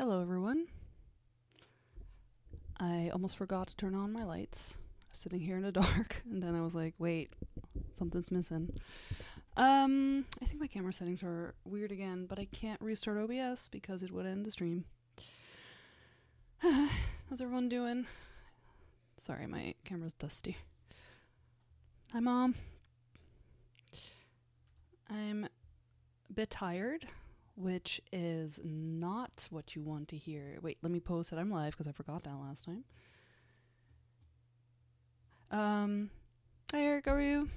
Hello everyone. I almost forgot to turn on my lights. I was sitting here in the dark and then I was like, wait, something's missing. I think my camera settings are weird again, but I can't restart OBS because it would end the stream. How's everyone doing? Sorry, my camera's dusty. Hi Mom. I'm a bit tired, which is not what you want to hear. Wait, let me post that I'm live because I forgot that last time. Hi Eric, how are you?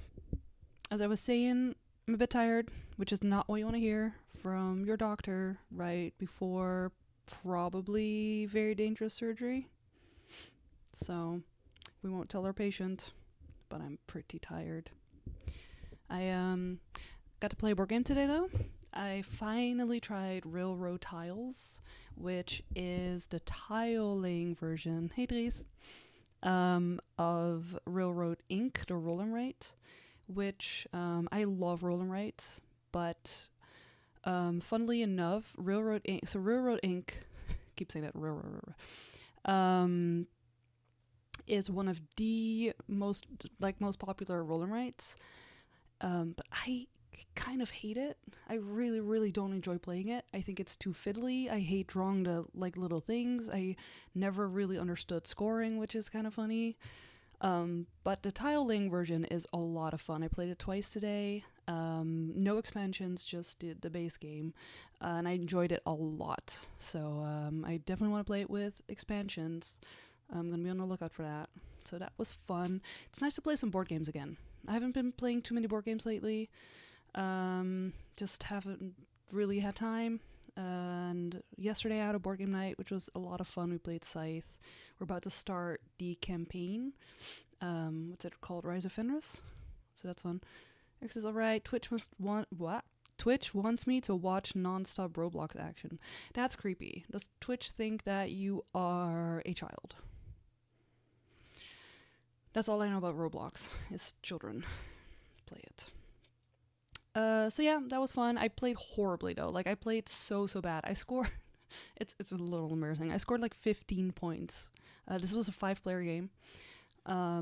As I was saying, I'm a bit tired, which is not what you want to hear from your doctor right before probably very dangerous surgery. So we won't tell our patient, but I'm pretty tired. I got to play a board game today though. I finally tried Railroad Tiles, which is the tiling version, hey Dries, of Railroad Inc., the roll and write, which I love roll and write, but funnily enough, Railroad Inc., keep saying that, is one of the most popular roll and writes, but I kind of hate it. I really don't enjoy playing it. I think it's too fiddly. I hate drawing the little things. I never really understood scoring, which is kind of funny. But the tiling version is a lot of fun. I played it twice today. No expansions, just the base game, and I enjoyed it a lot. So I definitely want to play it with expansions. I'm gonna be on the lookout for that. So that was fun. It's nice to play some board games again. I haven't been playing too many board games lately. Just haven't really had time. And yesterday I had a board game night, which was a lot of fun. We played Scythe. We're about to start the campaign. What's it called? Rise of Fenris. So that's fun. Eric says, alright, Twitch wants me to watch non-stop Roblox action. That's creepy. Does Twitch think that you are a child? That's all I know about Roblox, is children play it. So yeah, that was fun. I played horribly though. Like I played so bad. I scored it's a little embarrassing. I scored like 15 points. This was a 5-player game.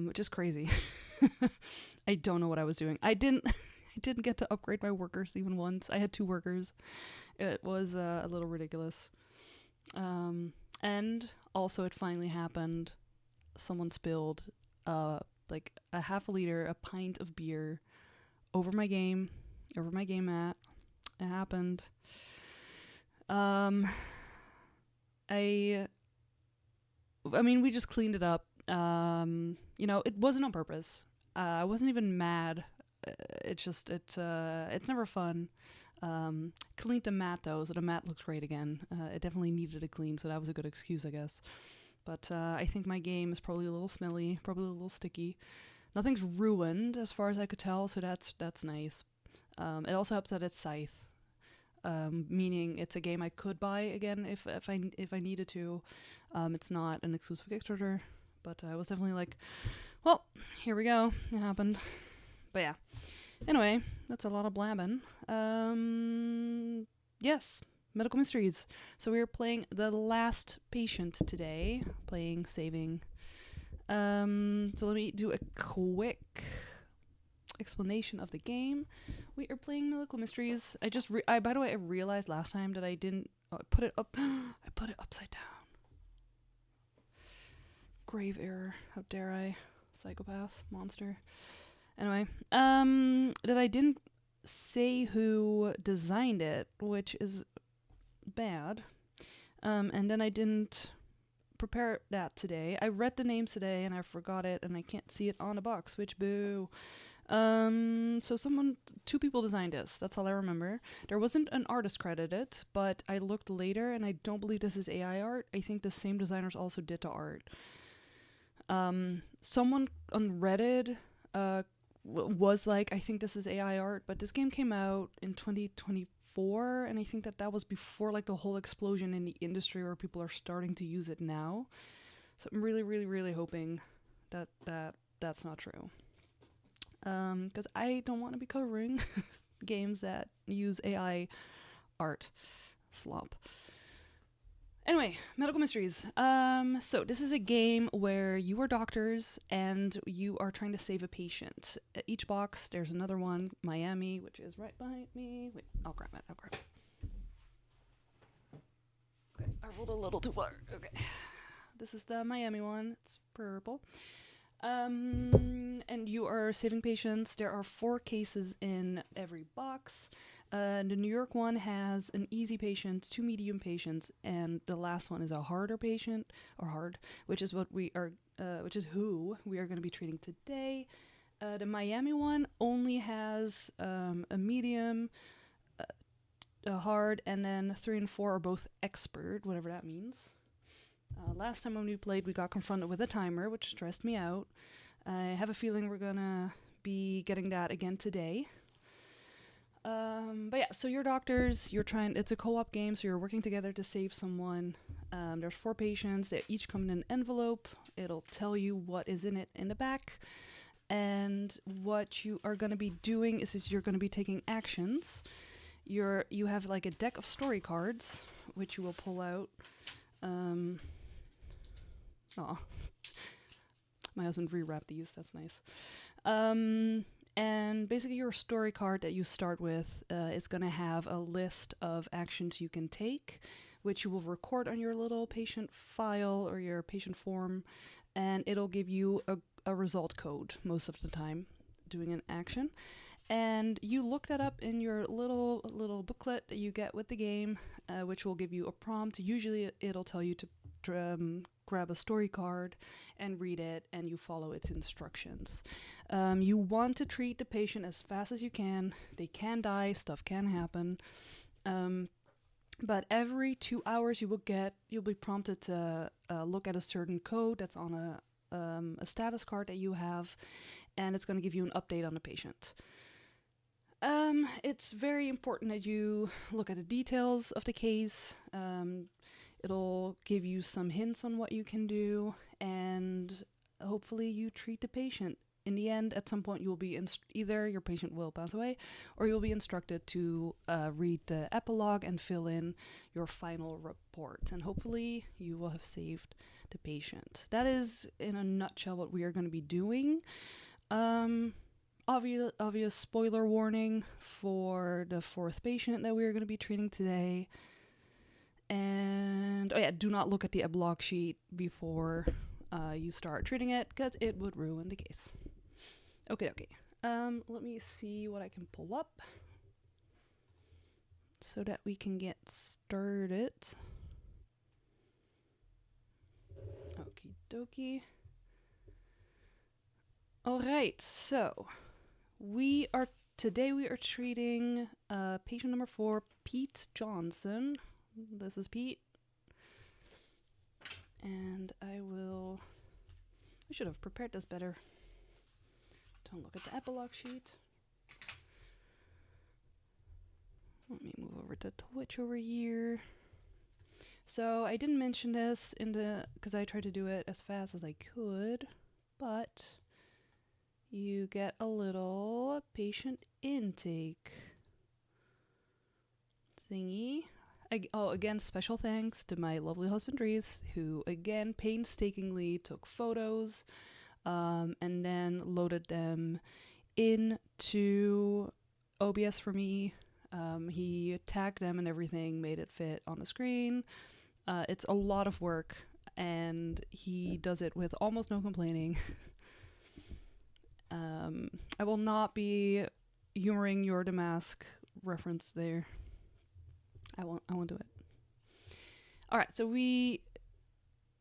Which is crazy. I don't know what I was doing. I didn't get to upgrade my workers even once. I had 2 workers. It was a little ridiculous. And also it finally happened. Someone spilled like a half a liter, a pint of beer over my game mat. It happened. I mean, we just cleaned it up. It wasn't on purpose. I wasn't even mad. It's never fun. Cleaned the mat though, so the mat looks great again. It definitely needed a clean, so that was a good excuse, I guess. But I think my game is probably a little smelly, probably a little sticky. Nothing's ruined as far as I could tell, so that's nice. It also helps that it's Scythe, meaning it's a game I could buy again if I needed to. It's not an exclusive Kickstarter, but I was definitely like, well, here we go. It happened. But yeah. Anyway, that's a lot of blabbing. Yes, Medical Mysteries. So we are playing The Last Patient today, saving. So let me do a quick explanation of the game. We are playing Medical Mysteries. By the way, I realized last time that I didn't put it up. I put it upside down. Grave error. How dare I? Psychopath. Monster. Anyway, that I didn't say who designed it, which is bad. And then I didn't prepare that today. I read the names today and I forgot it and I can't see it on the box, which boo. So 2 people designed this. That's all I remember. There wasn't an artist credited, but I looked later and I don't believe this is AI art. I think the same designers also did the art. Someone on Reddit was like, I think this is AI art, but this game came out in 2024 and I think that was before like the whole explosion in the industry where people are starting to use it now. So I'm really hoping that that's not true. Because I don't want to be covering games that use AI art slop. Anyway, medical mysteries. So this is a game where you are doctors and you are trying to save a patient. At each box, there's another one, Miami, which is right behind me. Wait, I'll grab it. Okay, I rolled a little too far. Okay, this is the Miami one. It's purple. And you are saving patients. There are 4 cases in every box. The New York one has an easy patient, 2 medium patients, and the last one is a harder patient, or hard, which is who we are going to be treating today. The Miami one only has a medium, a hard, and then 3 and 4 are both expert, whatever that means. Last time when we played, we got confronted with a timer, which stressed me out. I have a feeling we're gonna be getting that again today. But yeah, so you're doctors, it's a co-op game, so you're working together to save someone. There's 4 patients, they each come in an envelope. It'll tell you what is in it in the back. And what you are going to be doing is that you're going to be taking actions. You have like a deck of story cards, which you will pull out. My husband rewrapped these, that's nice. And basically your story card that you start with is going to have a list of actions you can take, which you will record on your little patient file or your patient form, and it'll give you a result code most of the time doing an action. And you look that up in your little booklet that you get with the game, which will give you a prompt. Usually it'll tell you to grab a story card and read it, and you follow its instructions. You want to treat the patient as fast as you can. They can die, stuff can happen. But every 2 hours you'll be prompted to look at a certain code that's on a status card that you have, and it's going to give you an update on the patient. It's very important that you look at the details of the case. It'll give you some hints on what you can do, and hopefully you treat the patient. In the end, at some point, you'll be either your patient will pass away, or you'll be instructed to read the epilogue and fill in your final report. And hopefully, you will have saved the patient. That is, in a nutshell, what we are going to be doing. Obvious spoiler warning for the 4th patient that we are going to be treating today. And, do not look at the epilogue sheet before you start treating it, because it would ruin the case. Okay. Let me see what I can pull up so that we can get started. Okie dokie. Alright, so today we are treating patient number 4, Pete Johnson. This is Pete. And I should have prepared this better. Don't look at the epilogue sheet. Let me move over to Twitch over here. So I didn't mention this because I tried to do it as fast as I could, but you get a little patient intake thingy. Again, special thanks to my lovely husband Reese, who again painstakingly took photos and then loaded them into OBS for me. He tagged them and everything, made it fit on the screen. It's a lot of work, and he does it with almost no complaining. I will not be humoring your Damask reference there. I won't do it. All right, so we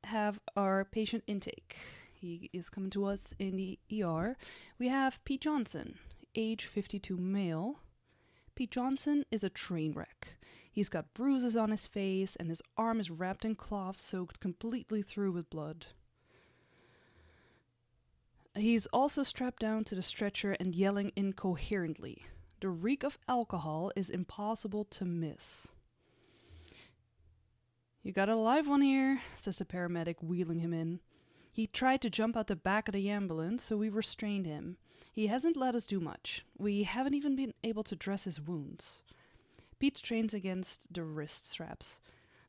have our patient intake. He is coming to us in the ER. We have Pete Johnson, age 52 male. Pete Johnson is a train wreck. He's got bruises on his face, and his arm is wrapped in cloth soaked completely through with blood. He's also strapped down to the stretcher and yelling incoherently. The reek of alcohol is impossible to miss. "You got a live one here," says the paramedic, wheeling him in. "He tried to jump out the back of the ambulance, so we restrained him. He hasn't let us do much. We haven't even been able to dress his wounds." Pete strains against the wrist straps.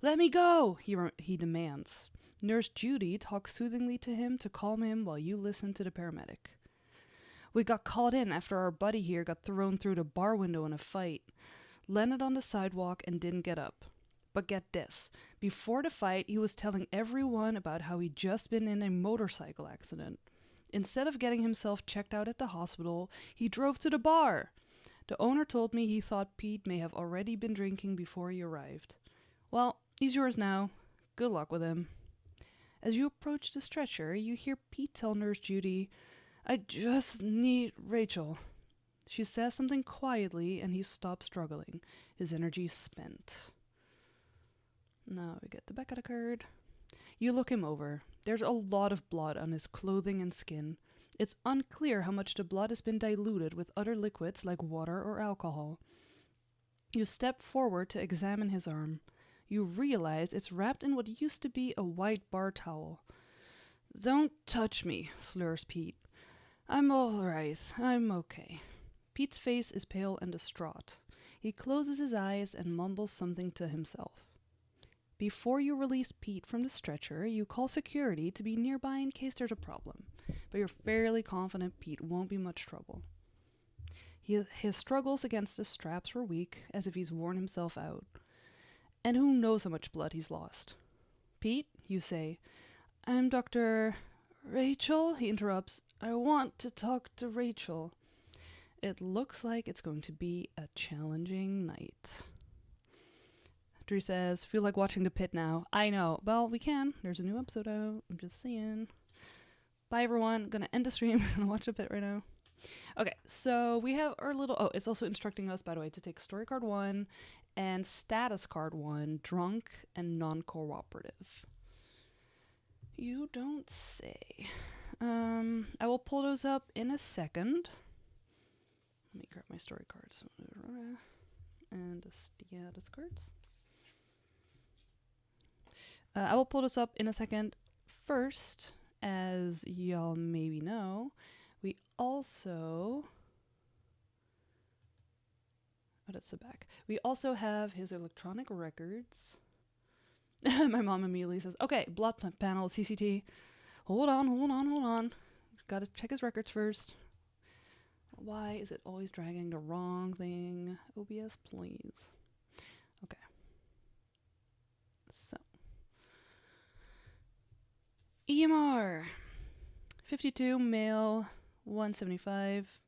"Let me go," he demands. Nurse Judy talks soothingly to him to calm him while you listen to the paramedic. "We got called in after our buddy here got thrown through the bar window in a fight. Landed on the sidewalk and didn't get up. But get this, before the fight, he was telling everyone about how he'd just been in a motorcycle accident. Instead of getting himself checked out at the hospital, he drove to the bar. The owner told me he thought Pete may have already been drinking before he arrived. Well, he's yours now. Good luck with him." As you approach the stretcher, you hear Pete tell Nurse Judy, "I just need Rachel." She says something quietly, and he stops struggling, his energy spent. Now we get the back of the card. You look him over. There's a lot of blood on his clothing and skin. It's unclear how much the blood has been diluted with other liquids like water or alcohol. You step forward to examine his arm. You realize it's wrapped in what used to be a white bar towel. "Don't touch me," slurs Pete. "I'm all right. I'm okay." Pete's face is pale and distraught. He closes his eyes and mumbles something to himself. Before you release Pete from the stretcher, you call security to be nearby in case there's a problem, but you're fairly confident Pete won't be much trouble. His struggles against the straps were weak, as if he's worn himself out. And who knows how much blood he's lost. "Pete," you say. "I'm Dr. Rachel," he interrupts. "I want to talk to Rachel." It looks like it's going to be a challenging night. Drew says, "Feel like watching The Pit now." I know. Well, we can. There's a new episode out. I'm just saying. Bye, everyone. Gonna end the stream. Gonna watch The Pit right now. Okay, so we have our little... Oh, it's also instructing us, by the way, to take story card 1 and status card 1, drunk and non-cooperative. You don't say. I will pull those up in a second. Let me grab my story cards. And the status cards. I will pull this up in a second. First, as y'all maybe know, we also... Oh, that's the back. We also have his electronic records. My mom immediately says, "Okay, blood panel, CCT. Hold on. Gotta check his records first." Why is it always dragging the wrong thing? OBS, please. Okay. So. EMR. 52, male, 175.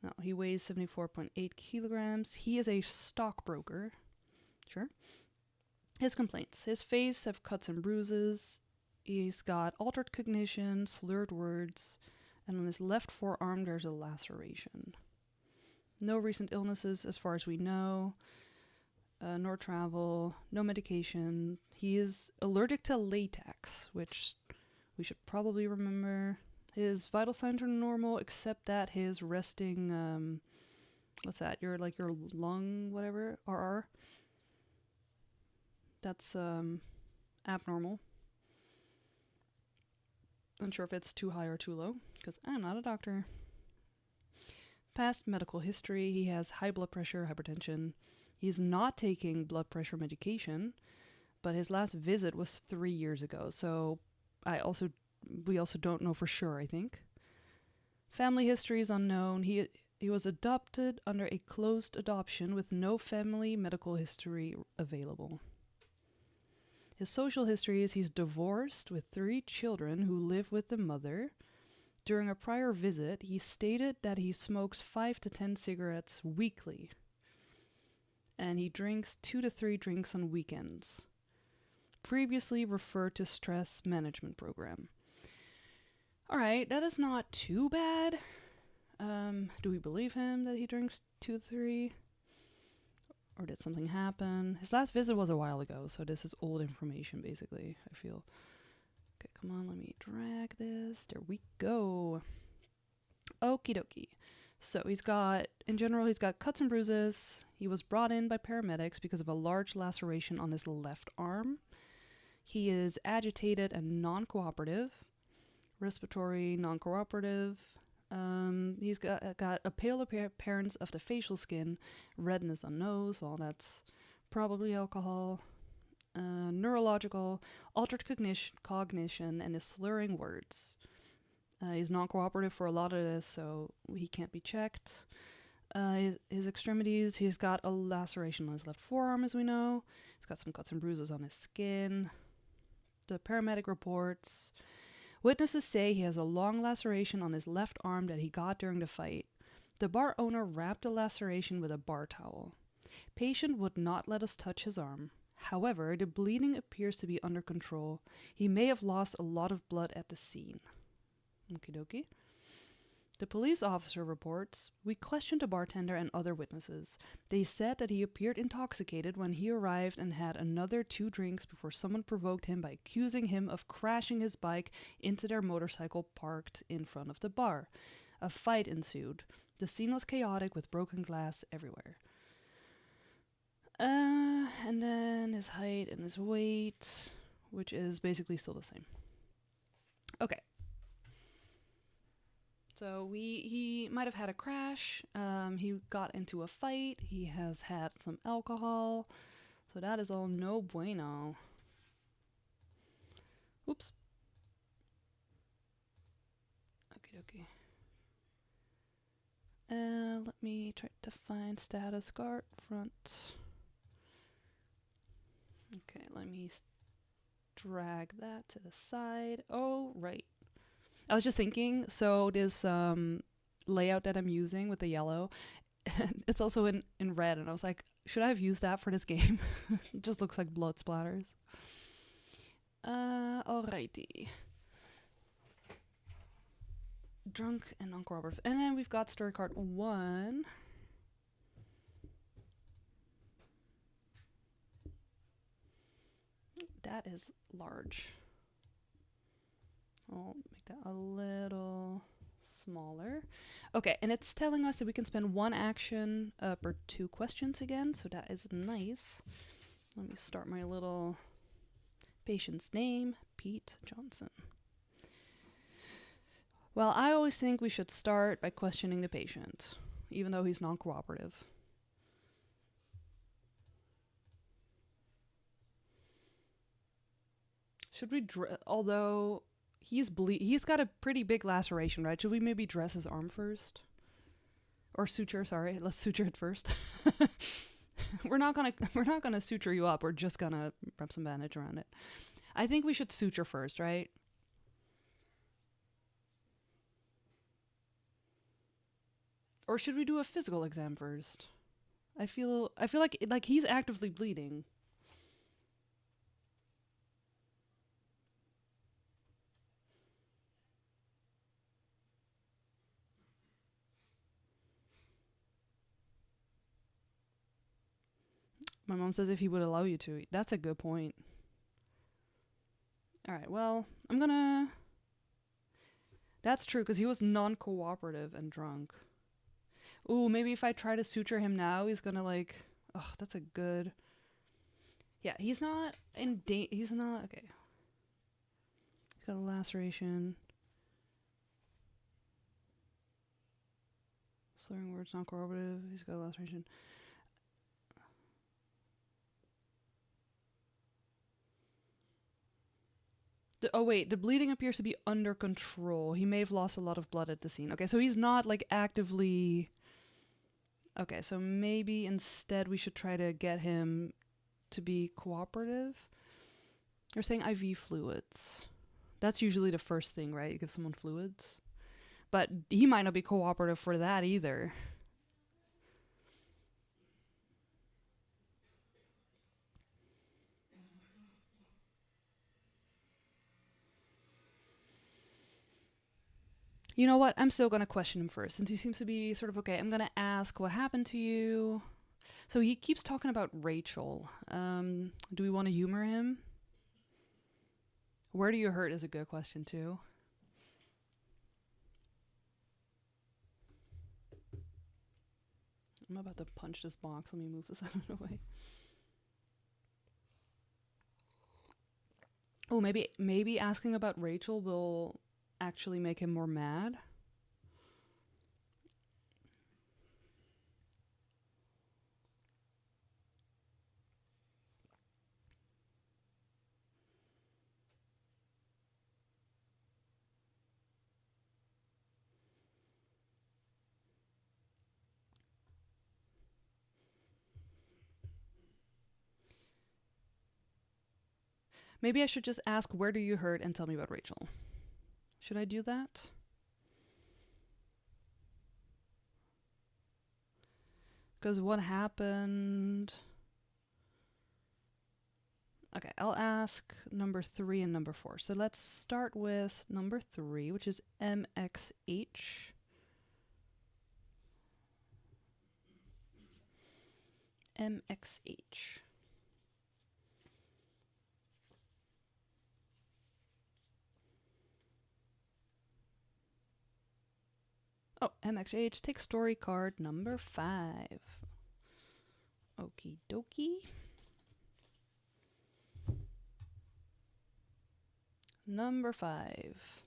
No, he weighs 74.8 kilograms. He is a stockbroker. Sure. His complaints. His face have cuts and bruises. He's got altered cognition, slurred words, and on his left forearm there's a laceration. No recent illnesses as far as we know. Nor travel. No medication. He is allergic to latex, which we should probably remember. His vital signs are normal, except that his resting, what's that? Your lung, whatever, RR. That's, abnormal. Unsure if it's too high or too low, because I'm not a doctor. Past medical history, he has high blood pressure, hypertension. He's not taking blood pressure medication, but his last visit was 3 years ago, so we also don't know for sure, I think. Family history is unknown. He was adopted under a closed adoption with no family medical history available. His social history is he's divorced with 3 children who live with the mother. During a prior visit, he stated that he smokes 5 to 10 cigarettes weekly, and he drinks 2 to 3 drinks on weekends. Previously referred to stress management program. Alright, that is not too bad. Do we believe him that he drinks 2 to 3? Or did something happen? His last visit was a while ago, so this is old information, basically, I feel. Okay, come on, let me drag this. There we go. Okie dokie. So he's got cuts and bruises. He was brought in by paramedics because of a large laceration on his left arm. He is agitated and non-cooperative. Respiratory, non-cooperative. He's got a pale appearance of the facial skin, redness on nose. Well, that's probably alcohol. neurological, altered cognition, and is slurring words. He's non-cooperative for a lot of this, so he can't be checked. His extremities, he's got a laceration on his left forearm, as we know. He's got some cuts and bruises on his skin. The paramedic reports. Witnesses say he has a long laceration on his left arm that he got during the fight. The bar owner wrapped the laceration with a bar towel. Patient would not let us touch his arm. However, the bleeding appears to be under control. He may have lost a lot of blood at the scene. Okie dokie. The police officer reports, we questioned the bartender and other witnesses. They said that he appeared intoxicated when he arrived and had another 2 drinks before someone provoked him by accusing him of crashing his bike into their motorcycle parked in front of the bar. A fight ensued. The scene was chaotic with broken glass everywhere. And then his height and his weight, which is basically still the same. Okay. So he might have had a crash. He got into a fight. He has had some alcohol. So that is all no bueno. Oops. Okay. Let me try to find status guard front. Okay, let me drag that to the side. Oh, right. I was just thinking, so this layout that I'm using with the yellow, it's also in red, and I was like, should I have used that for this game? It just looks like blood splatters. Alrighty. Drunk and non-cooperative. And then we've got story card 1. That is large. I'll make that a little smaller. Okay, and it's telling us that we can spend 1 action per 2 questions again, so that is nice. Let me start my little patient's name, Pete Johnson. Well, I always think we should start by questioning the patient, even though he's non-cooperative. Should we, although he's got a pretty big laceration, right? Should we maybe dress his arm first? Or suture, sorry. Let's suture it first. We're not gonna suture you up. We're just gonna wrap some bandage around it. I think we should suture first, right? Or should we do a physical exam first? I feel like he's actively bleeding. My mom says if he would allow you to. That's a good point. All right, well, that's true, because he was non-cooperative and drunk. Ooh, maybe if I try to suture him now, he's gonna that's a good... Yeah, he's not okay. He's got a laceration. Slurring words, non-cooperative. He's got a laceration. The bleeding appears to be under control. He may have lost a lot of blood at the scene. Okay, so he's not actively... Okay, so maybe instead we should try to get him to be cooperative. You're saying IV fluids. That's usually the first thing, right? You give someone fluids. But he might not be cooperative for that either. You know what? I'm still going to question him first, since he seems to be sort of, okay, I'm going to ask what happened to you. So he keeps talking about Rachel. Do we want to humor him? Where do you hurt is a good question, too. I'm about to punch this box. Let me move this out of the way. Oh, maybe asking about Rachel will actually make him more mad. Maybe I should just ask, where do you hurt, and tell me about Rachel. Should I do that? Because what happened... Okay, I'll ask number 3 and number 4. So let's start with number 3, which is MXH. MXH. Oh, MXH, take story card number 5. Okie dokie. Number 5.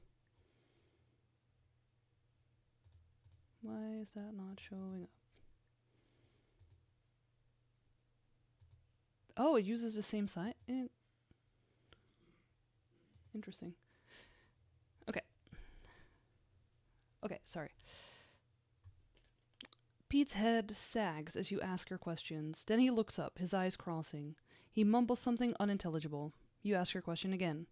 Why is that not showing up? Oh, it uses the same site? Interesting. Okay. Okay, sorry. Pete's head sags as you ask your questions. Then he looks up, his eyes crossing. He mumbles something unintelligible. You ask your question again.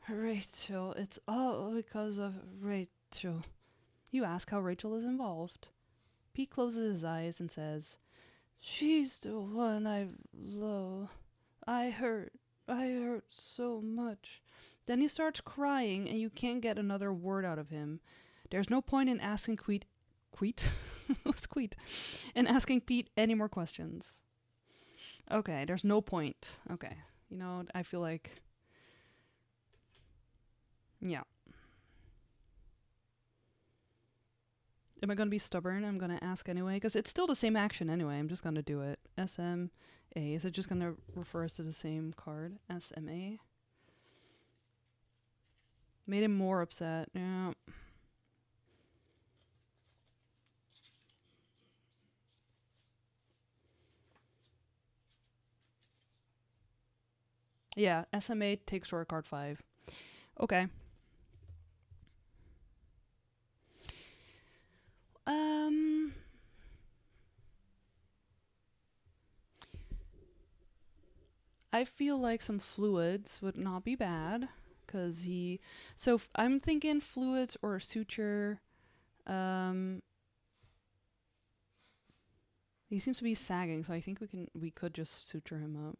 Rachel, it's all because of Rachel. You ask how Rachel is involved. Pete closes his eyes and says, she's the one I love. I hurt so much. Then he starts crying and you can't get another word out of him. There's no point in asking Queet? What's Queet? And asking Pete any more questions. Okay, there's no point. Okay, you know, I feel like... Yeah. Am I going to be stubborn? I'm going to ask anyway, because it's still the same action anyway. I'm just going to do it. SMA. Is it just going to refer us to the same card? SMA. Made him more upset. Yeah. Yeah, SMA takes story card 5. Okay. I feel like some fluids would not be bad, because he... So I'm thinking fluids or a suture. He seems to be sagging, so I think we could just suture him up.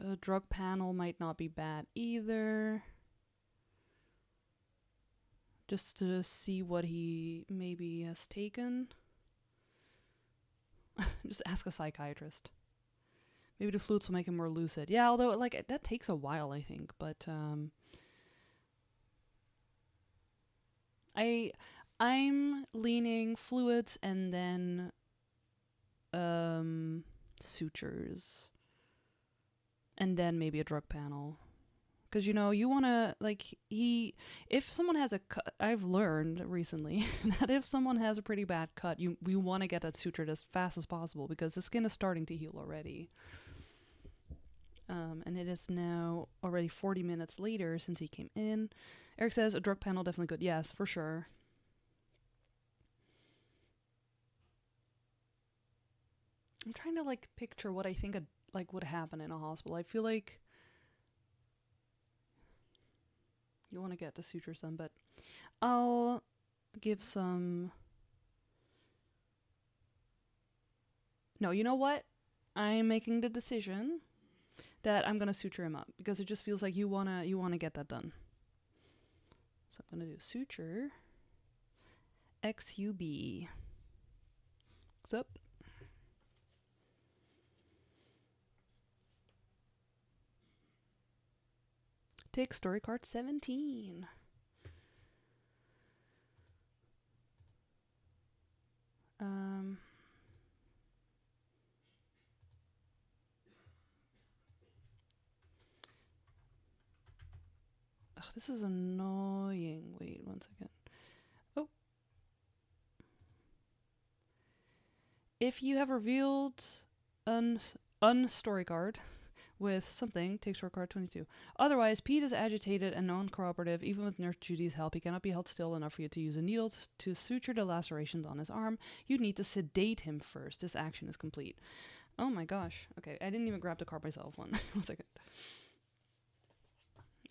A drug panel might not be bad either. Just to see what he maybe has taken. Just ask a psychiatrist. Maybe the fluids will make him more lucid. Yeah, although like that takes a while, I think. But I'm leaning fluids and then sutures. And then maybe a drug panel. Because, you know, you want to, like, if someone has a cut, I've learned recently that if someone has a pretty bad cut, we want to get that sutured as fast as possible, because the skin is starting to heal already. And it is now already 40 minutes later since he came in. Eric says, a drug panel definitely good. Yes, for sure. I'm trying to, like, picture what I think would happen in a hospital. I feel like you want to get the sutures done, but I'll give some... No, you know what? I'm making the decision that I'm going to suture him up, because it just feels like you want to get that done. So I'm going to do suture XUB. What's up? Take story card 17. Ugh, this is annoying. Wait 1 second. Oh. If you have revealed an story card with something, take story card 22. Otherwise, Pete is agitated and non-cooperative. Even with Nurse Judy's help, he cannot be held still enough for you to use a needle to suture the lacerations on his arm. You need to sedate him first. This action is complete. Oh my gosh. Okay, I didn't even grab the card myself. One second.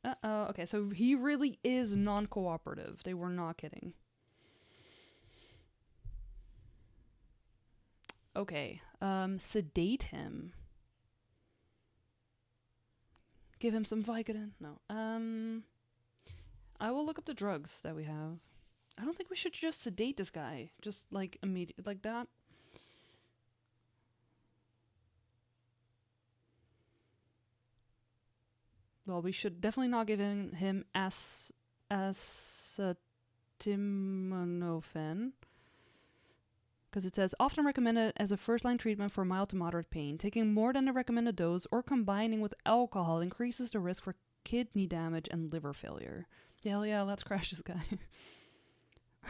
Uh-oh. Okay, so he really is non-cooperative. They were not kidding. Okay. Sedate him. Give him some Vicodin. No. I will look up the drugs that we have. I don't think we should just sedate this guy. Just like immediate like that. Well, we should definitely not give him acetaminophen. Because it says, often recommended as a first-line treatment for mild to moderate pain. Taking more than the recommended dose or combining with alcohol increases the risk for kidney damage and liver failure. Hell yeah, let's crash this guy.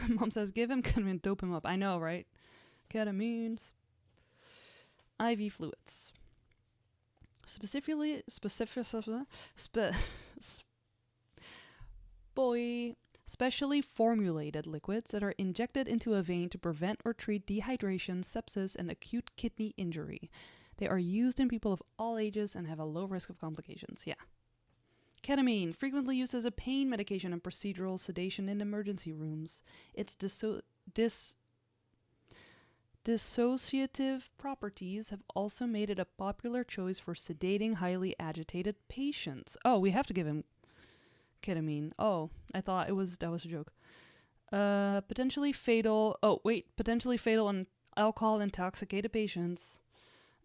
Mom says, give him ketamine, dope him up. I know, right? Ketamine. IV fluids. Specifically specially formulated liquids that are injected into a vein to prevent or treat dehydration, sepsis, and acute kidney injury. They are used in people of all ages and have a low risk of complications. Yeah. Ketamine, frequently used as a pain medication and procedural sedation in emergency rooms. Its dissociative properties have also made it a popular choice for sedating highly agitated patients. Oh, we have to give him ketamine. Oh, I thought that was a joke. Potentially fatal in alcohol intoxicated patients.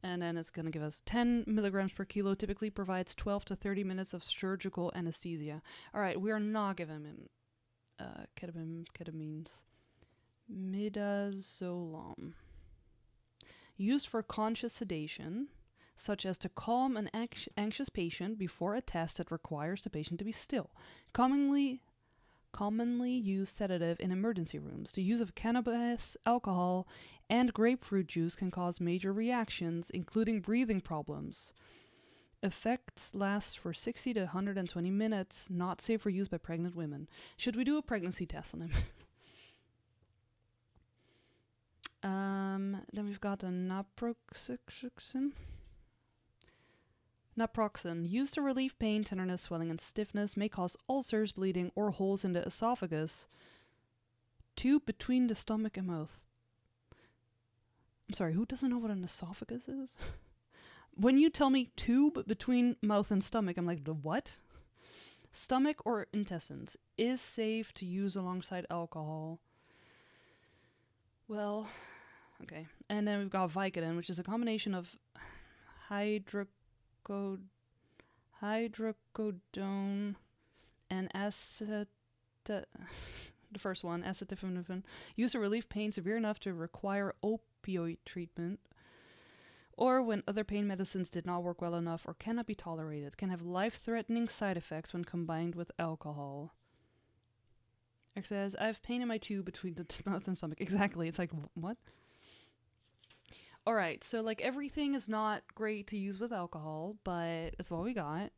And then it's going to give us 10 milligrams per kilo, typically provides 12 to 30 minutes of surgical anesthesia. All right, we are not giving him ketamines. Midazolam. Used for conscious sedation, such as to calm an anxious patient before a test that requires the patient to be still. Commonly used sedative in emergency rooms. The use of cannabis, alcohol, and grapefruit juice can cause major reactions, including breathing problems. Effects last for 60 to 120 minutes, not safe for use by pregnant women. Should we do a pregnancy test on him? Then we've got the naproxen. Naproxen, used to relieve pain, tenderness, swelling, and stiffness, may cause ulcers, bleeding, or holes in the esophagus. Tube between the stomach and mouth. I'm sorry, who doesn't know what an esophagus is? When you tell me tube between mouth and stomach, I'm like, the what? Stomach or intestines. Is safe to use alongside alcohol. Well, okay. And then we've got Vicodin, which is a combination of hydrocodone and the first one, acetaminophen, used to relieve pain severe enough to require opioid treatment, or when other pain medicines did not work well enough or cannot be tolerated, can have life-threatening side effects when combined with alcohol. It says, I have pain in my tube between the mouth and stomach. Exactly. It's like, what? Alright, so like everything is not great to use with alcohol, but it's what we got.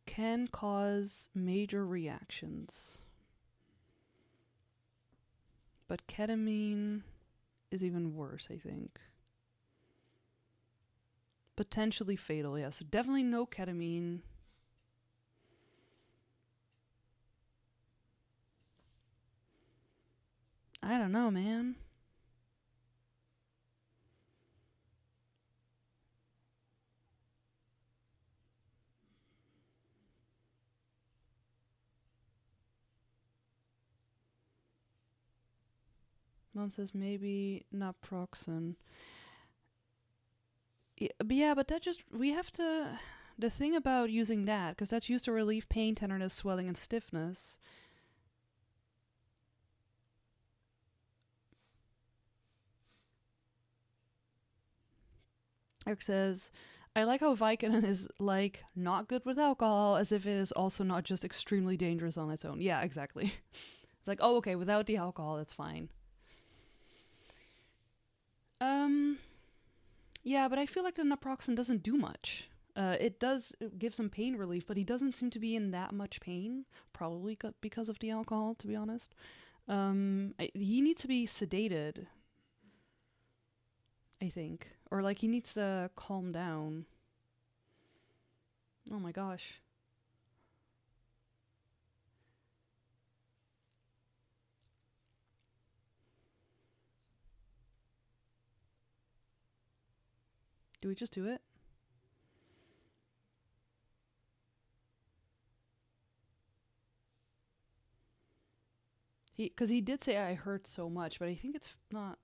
Can cause major reactions. But ketamine is even worse, I think. Potentially fatal, yeah. So definitely no ketamine. I don't know, man. Mom says maybe naproxen. Yeah, but that just, we have to, the thing about using that, because that's used to relieve pain, tenderness, swelling, and stiffness. Eric says, I like how Vicodin is like not good with alcohol, as if it is also not just extremely dangerous on its own. Yeah, exactly. It's like, oh, okay, without the alcohol, it's fine. Yeah, but I feel like the naproxen doesn't do much. It does give some pain relief, but he doesn't seem to be in that much pain, probably because of the alcohol, to be honest. He needs to be sedated, I think. Or, like, he needs to calm down. Oh my gosh. Do we just do it? Because he did say I hurt so much, but I think it's not.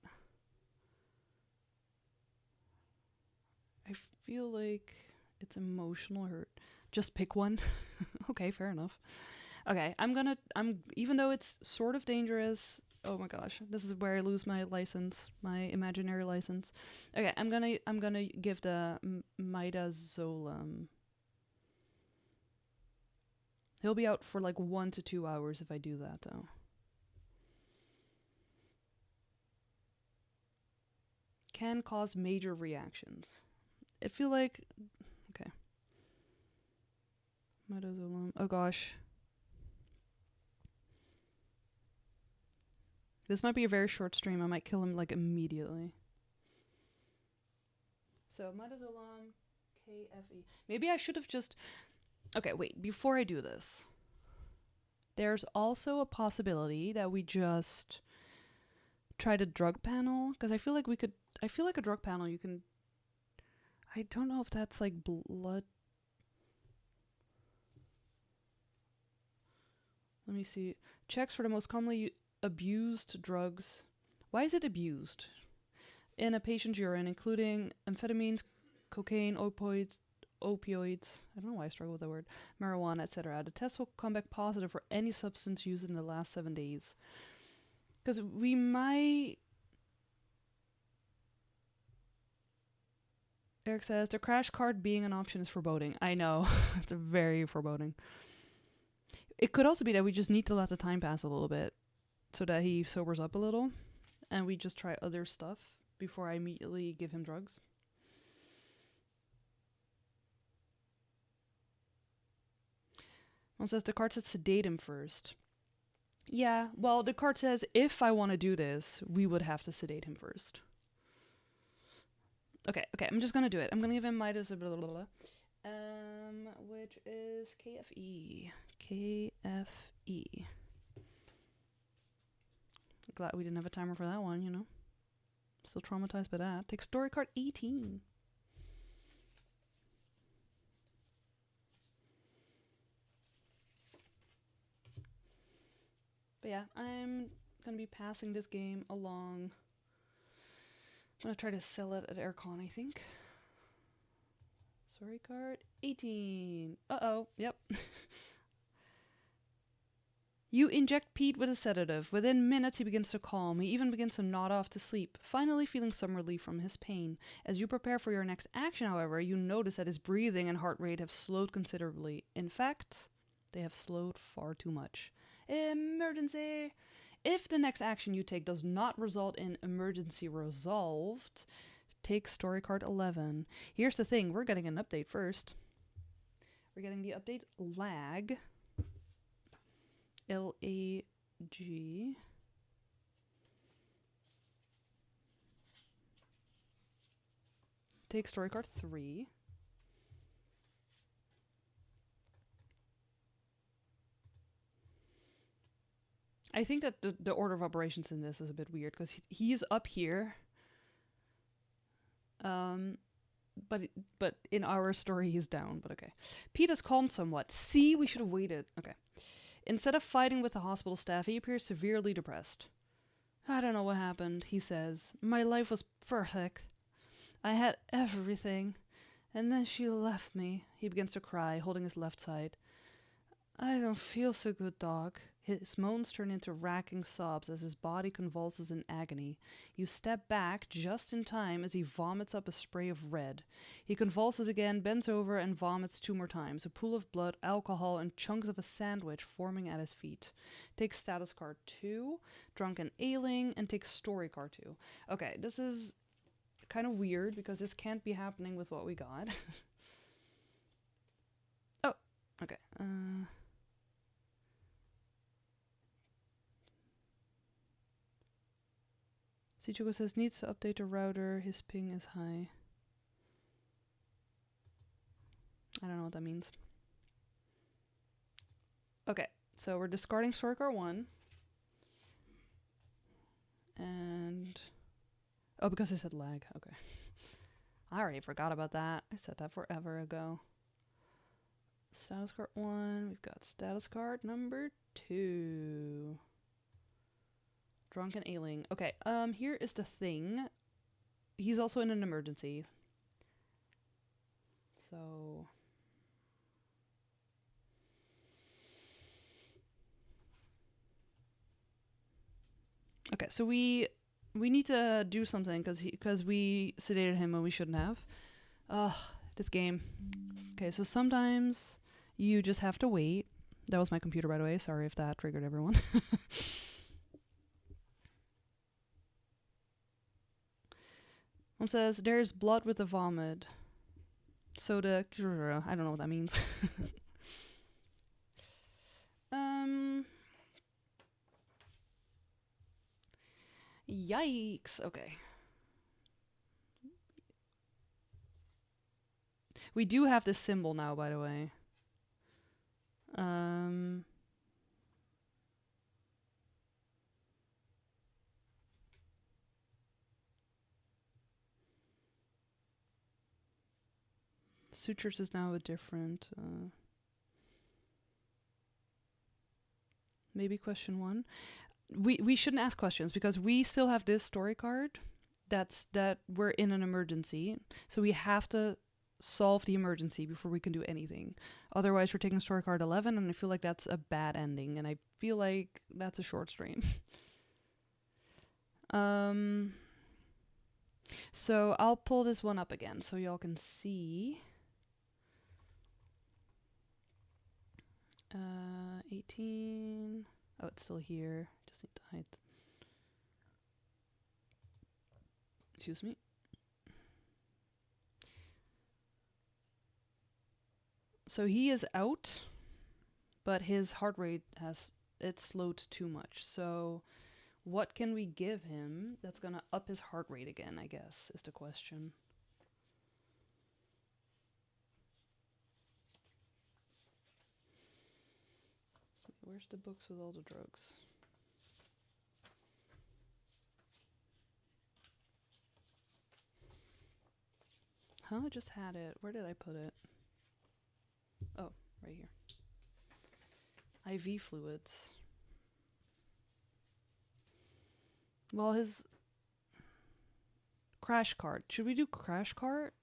I feel like it's emotional hurt. Just pick one. Okay, fair enough. Okay, even though it's sort of dangerous. Oh my gosh, this is where I lose my license, my imaginary license. Okay, I'm gonna give the midazolam. He'll be out for like 1 to 2 hours if I do that, though. Can cause major reactions. I feel like, okay. Midazolam. Oh gosh. This might be a very short stream. I might kill him like immediately. So midazolam, KFE. Maybe I should have just. Okay, wait. Before I do this, there's also a possibility that we just tried a drug panel, because I feel like we could. I feel like a drug panel you can. I don't know if that's like blood. Let me see. Checks for the most commonly abused drugs. Why is it abused? In a patient's urine, including amphetamines, cocaine, opioids. I don't know why I struggle with that word. Marijuana, etc. The test will come back positive for any substance used in the last 7 days. Because we might. Eric says, the crash card being an option is foreboding. I know. It's very foreboding. It could also be that we just need to let the time pass a little bit so that he sobers up a little and we just try other stuff before I immediately give him drugs. Mom says the card says sedate him first. Yeah, well, the card says if I want to do this, we would have to sedate him first. Okay, I'm just gonna do it. I'm gonna give him Midas, which is KFE. KFE. Glad we didn't have a timer for that one, you know. Still traumatized by that. Take story card 18. But yeah, I'm gonna be passing this game along. I'm gonna try to sell it at Aircon, I think. Story card 18. Uh-oh, yep. You inject Pete with a sedative. Within minutes, he begins to calm. He even begins to nod off to sleep, finally feeling some relief from his pain. As you prepare for your next action, however, you notice that his breathing and heart rate have slowed considerably. In fact, they have slowed far too much. Emergency! If the next action you take does not result in emergency resolved, take story card 11. Here's the thing, we're getting an update first. We're getting the update lag. L-A-G. Take story card 3. I think that the order of operations in this is a bit weird because he's up here. But in our story he's down, but okay. Pete has calmed somewhat. See, we should have waited. Okay. Instead of fighting with the hospital staff, he appears severely depressed. I don't know what happened, he says. My life was perfect. I had everything. And then she left me. He begins to cry, holding his left side. I don't feel so good, Doc. His moans turn into racking sobs as his body convulses in agony. You step back just in time as he vomits up a spray of red. He convulses again, bends over, and vomits 2 more times. A pool of blood, alcohol, and chunks of a sandwich forming at his feet. Take status card 2, drunk and ailing, and take story card 2. Okay, this is kind of weird because this can't be happening with what we got. Okay. Sichuko says needs to update the router. His ping is high. I don't know what that means. Okay, so we're discarding story card 1. And... oh, because I said lag. Okay. I already forgot about that. I said that forever ago. Status card 1. We've got status card number 2. Drunken ailing. Okay, here is the thing. He's also in an emergency. So... okay, so we need to do something because we sedated him when we shouldn't have. Ugh, this game. Okay, so sometimes you just have to wait. That was my computer, by the way. Sorry if that triggered everyone. Mom says, there's blood with the vomit. Soda. I don't know what that means. Yikes. Okay. We do have this symbol now, by the way. Sutures is now a different... maybe question 1. We shouldn't ask questions because we still have this story card that we're in an emergency. So we have to solve the emergency before we can do anything. Otherwise, we're taking story card 11, and I feel like that's a bad ending, and I feel like that's a short stream. So I'll pull this one up again so y'all can see. 18. Oh, it's still here. Just need to hide. Excuse me. So he is out, but his heart rate it's slowed too much. So what can we give him that's gonna up his heart rate again, I guess, is the question. Where's the books with all the drugs? Huh? I just had it. Where did I put it? Oh, right here. IV fluids. Well, his crash cart. Should we do crash cart?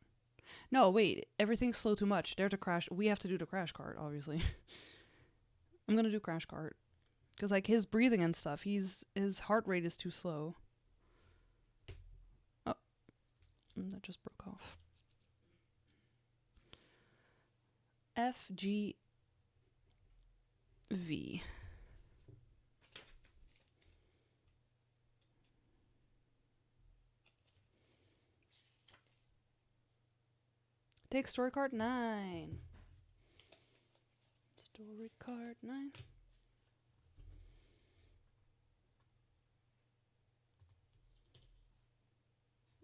No, wait. Everything's slow too much. There's a crash. We have to do the crash cart, obviously. I'm gonna do crash cart. Because, like, his breathing and stuff, his heart rate is too slow. Oh. That just broke off. FGV. Take story card 9. Story card 9.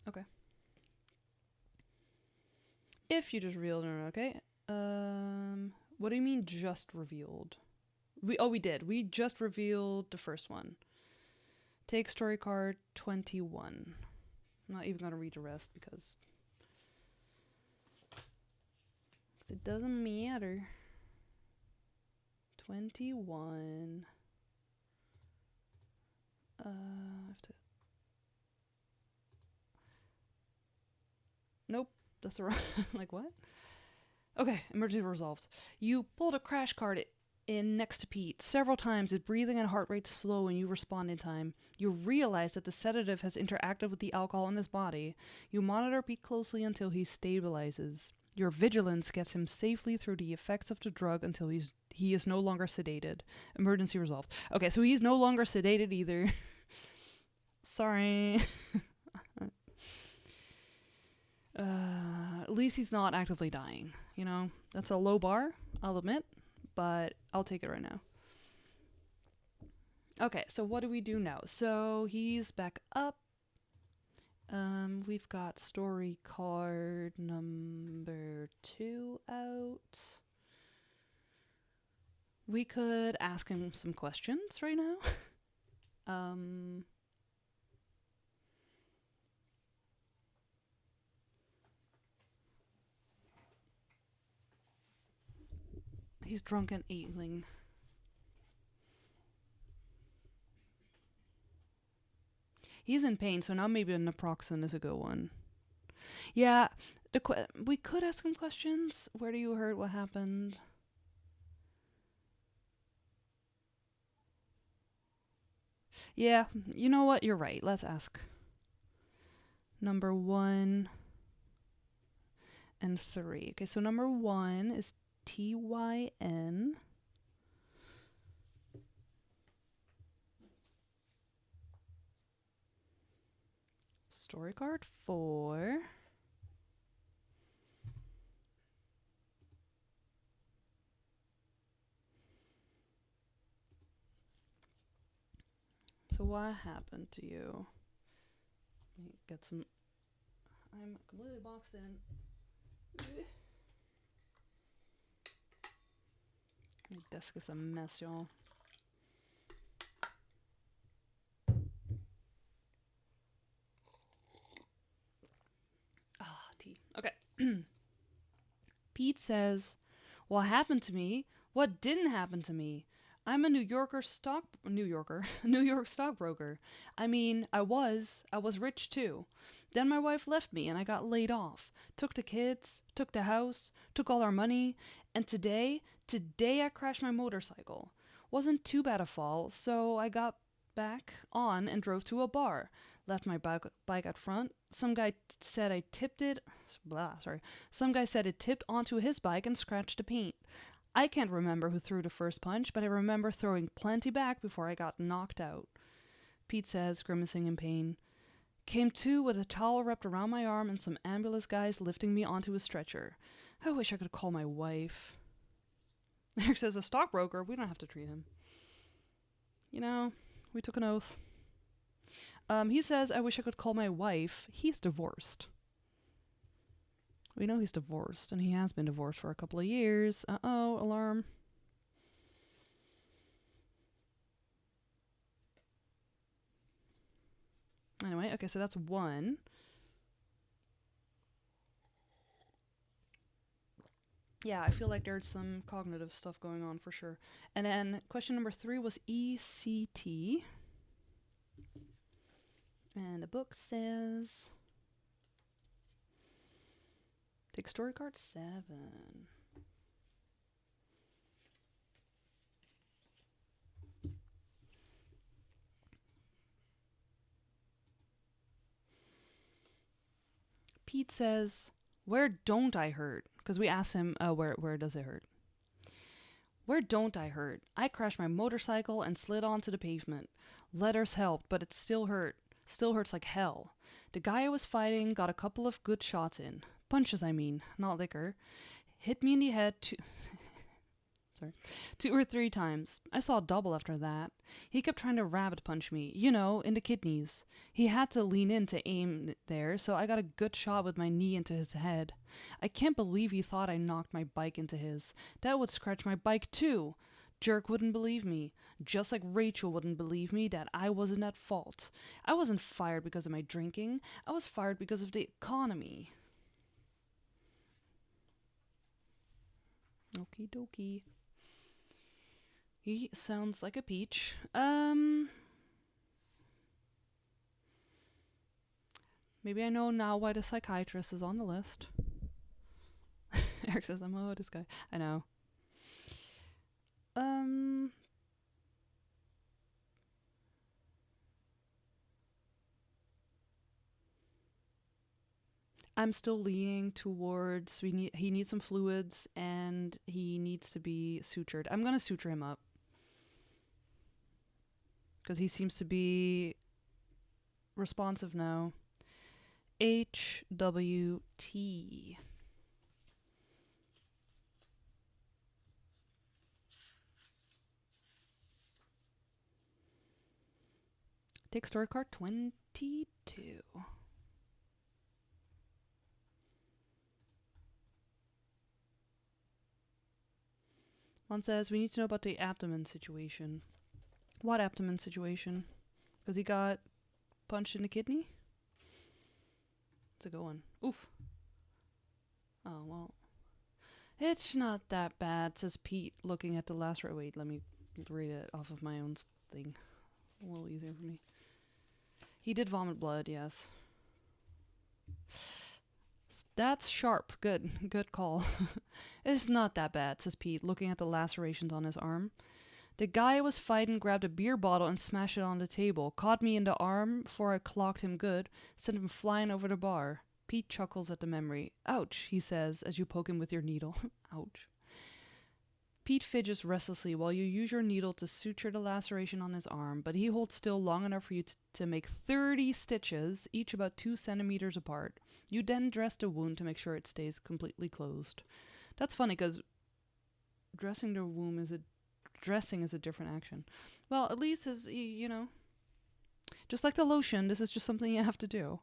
Okay. If you just revealed it, okay. What do you mean just revealed? We did. We just revealed the first one. Take story card 21. I'm not even gonna read the rest because it doesn't matter. 21. I have to... nope, that's the wrong... like, what? Okay, emergency resolved. You pulled a crash cart in next to Pete. Several times, his breathing and heart rate slow and you respond in time. You realize that the sedative has interacted with the alcohol in his body. You monitor Pete closely until he stabilizes. Your vigilance gets him safely through the effects of the drug until he is no longer sedated. Emergency resolved. Okay, so he's no longer sedated either. Sorry. At least he's not actively dying, you know? That's a low bar, I'll admit. but I'll take it right now. Okay, so what do we do now? So he's back up. We've got story card number 2 out. We could ask him some questions right now. He's drunk and ailing. He's in pain, so now maybe a naproxen is a good one. Yeah, we could ask him questions. Where do you hurt? What happened? Yeah, you know what? You're right. Let's ask. Number 1 and 3. Okay, so number 1 is TYN. Story card 4. So what happened to you? Let me get some... I'm completely boxed in. My desk is a mess, y'all. Tea. Okay. Pete says, what happened to me? What didn't happen to me? I'm a New York stockbroker. I mean, I was rich too. Then my wife left me and I got laid off. Took the kids, took the house, took all our money, and today I crashed my motorcycle. Wasn't too bad a fall, so I got back on and drove to a bar. Left my bike out front. Some guy said I tipped it. Some guy said it tipped onto his bike and scratched the paint. I can't remember who threw the first punch, but I remember throwing plenty back before I got knocked out. Pete says, grimacing in pain. Came to with a towel wrapped around my arm and some ambulance guys lifting me onto a stretcher. I wish I could call my wife. Eric says, a stockbroker, we don't have to treat him. You know, we took an oath. He says, I wish I could call my wife. He's divorced. We know he's divorced, and he has been divorced for a couple of years. Uh-oh, alarm. Anyway, okay, so that's 1. Yeah, I feel like there's some cognitive stuff going on for sure. And then question number 3 was ECT. And the book says... Take story card 7. Pete says, where don't I hurt? Because we asked him, where does it hurt? Where don't I hurt? I crashed my motorcycle and slid onto the pavement. Letters helped, but it still hurt. Still hurts like hell. The guy I was fighting got a couple of good shots in. Punches, I mean, not liquor. Hit me in the head 2 or 3 times. I saw double after that. He kept trying to rabbit punch me, you know, in the kidneys. He had to lean in to aim there, so I got a good shot with my knee into his head. I can't believe he thought I knocked my bike into his. That would scratch my bike too. Jerk wouldn't believe me, just like Rachel wouldn't believe me that I wasn't at fault. I wasn't fired because of my drinking. I was fired because of the economy. Okie dokie. He sounds like a peach. Maybe I know now why the psychiatrist is on the list. Eric says, this guy. I know. I'm still leaning towards he needs some fluids and he needs to be sutured. I'm going to suture him up. Because he seems to be responsive now. HWT. Take story card 22. Mom says we need to know about the abdomen situation. What abdomen situation? Because he got punched in the kidney? It's a good one. Oof. Oh, well. It's not that bad, says Pete, looking at the last... Wait, let me read it off of my own thing. A little easier for me. He did vomit blood, yes. That's sharp. Good. Good call. It's not that bad, says Pete, looking at the lacerations on his arm. The guy I was fighting grabbed a beer bottle and smashed it on the table, caught me in the arm before I clocked him good, sent him flying over the bar. Pete chuckles at the memory. Ouch, he says, as you poke him with your needle. Ouch. Pete fidgets restlessly while you use your needle to suture the laceration on his arm, but he holds still long enough for you to make 30 stitches, each about 2 centimeters apart. You then dress the wound to make sure it stays completely closed. That's funny, because dressing the wound is a different action. Well, at least is, you know, just like the lotion, this is just something you have to do.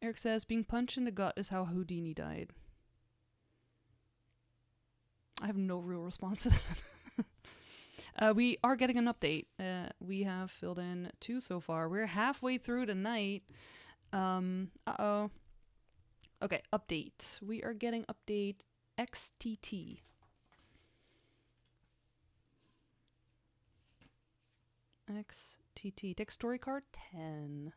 Eric says, being punched in the gut is how Houdini died. I have no real response to that. We are getting an update. We have filled in 2 so far. We're halfway through the night. Uh-oh. Okay, update. We are getting update XTT. XTT. Take story card 10.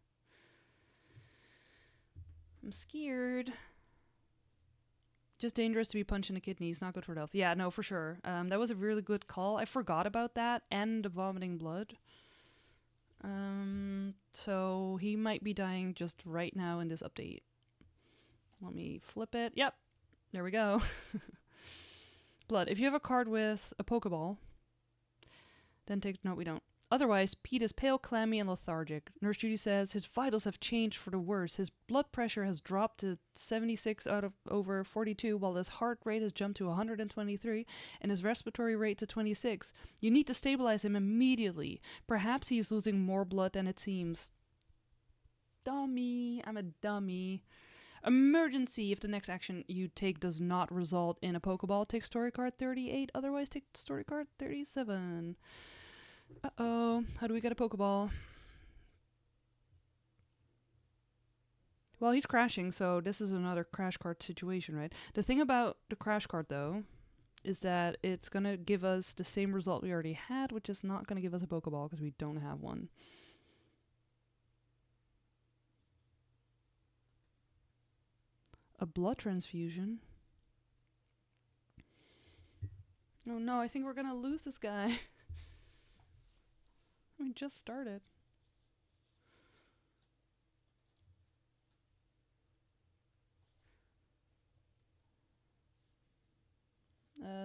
I'm scared. Just dangerous to be punched in the kidneys, not good for health. Yeah, no, for sure. That was a really good call. I forgot about that and the vomiting blood. So he might be dying just right now in this update. Let me flip it. Yep, there we go. Blood. If you have a card with a Pokeball, then take... No, we don't. Otherwise, Pete is pale, clammy, and lethargic. Nurse Judy says his vitals have changed for the worse. His blood pressure has dropped to 76 out of over 42, while his heart rate has jumped to 123, and his respiratory rate to 26. You need to stabilize him immediately. Perhaps he is losing more blood than it seems. Dummy. I'm a dummy. Emergency. If the next action you take does not result in a Pokeball, take story card 38. Otherwise, take story card 37. Uh-oh. How do we get a Pokeball? Well, he's crashing, so this is another crash card situation, right? The thing about the crash card, though, is that it's going to give us the same result we already had, which is not going to give us a Pokeball because we don't have one. A blood transfusion? Oh no, I think we're going to lose this guy. We just started.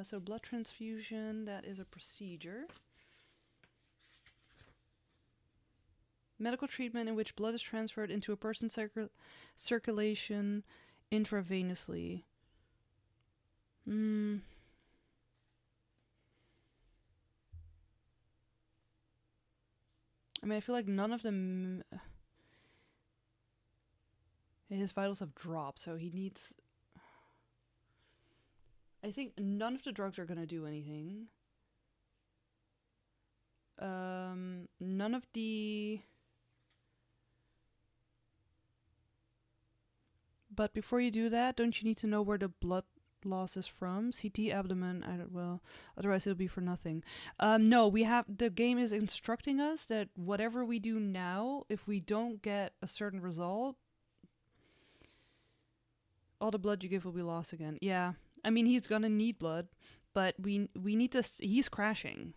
So blood transfusion, that is a procedure. Medical treatment in which blood is transferred into a person's circulation intravenously. I mean, I feel like none of them... His vitals have dropped, so he needs... I think none of the drugs are going to do anything. None of the... But before you do that, don't you need to know where the blood loss is from? CT, abdomen, well, otherwise it'll be for nothing. No, the game is instructing us that whatever we do now, if we don't get a certain result, all the blood you give will be lost again. Yeah, I mean, he's gonna need blood, but we need to, he's crashing.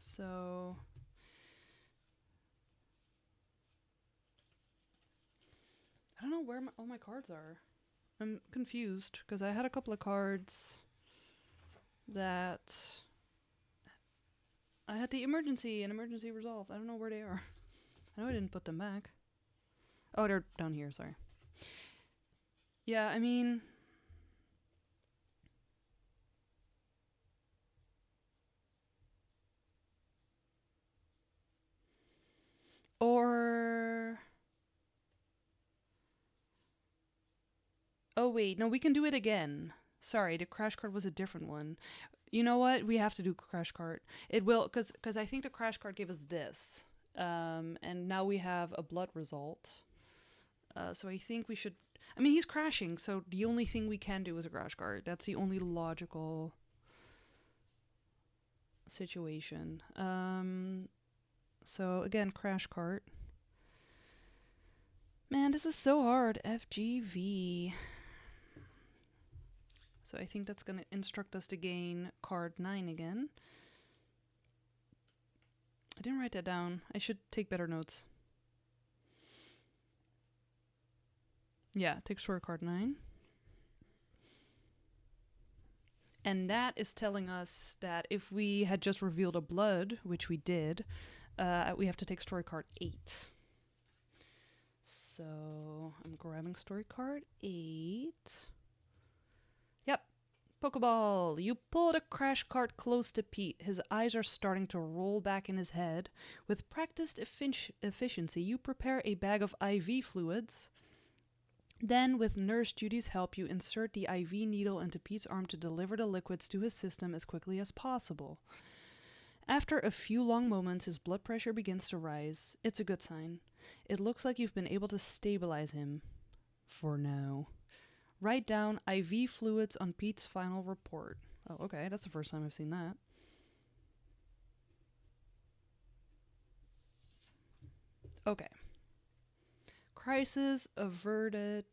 So I don't know where all my cards are. I'm confused because I had a couple of cards that I had the emergency and emergency resolved. I don't know where they are. I know I didn't put them back. Oh, they're down here, sorry. Yeah, I mean... Or... Oh, wait. No, we can do it again. Sorry, the crash cart was a different one. You know what? We have to do crash cart. It will, because I think the crash cart gave us this. And now we have a blood result. So I think we should... I mean, he's crashing, so the only thing we can do is a crash cart. That's the only logical situation. So again, crash cart. Man, this is so hard. FGV. So I think that's going to instruct us to gain card 9 again. I didn't write that down. I should take better notes. Yeah, take story card 9. And that is telling us that if we had just revealed a blood, which we did, we have to take story card 8. So I'm grabbing story card 8. Yep. Pokeball. You pull the crash cart close to Pete. His eyes are starting to roll back in his head. With practiced efficiency, you prepare a bag of IV fluids. Then, with Nurse Judy's help, you insert the IV needle into Pete's arm to deliver the liquids to his system as quickly as possible. After a few long moments, his blood pressure begins to rise. It's a good sign. It looks like you've been able to stabilize him. For now. Write down IV fluids on Pete's final report. Oh, okay. That's the first time I've seen that. Okay. Crisis averted.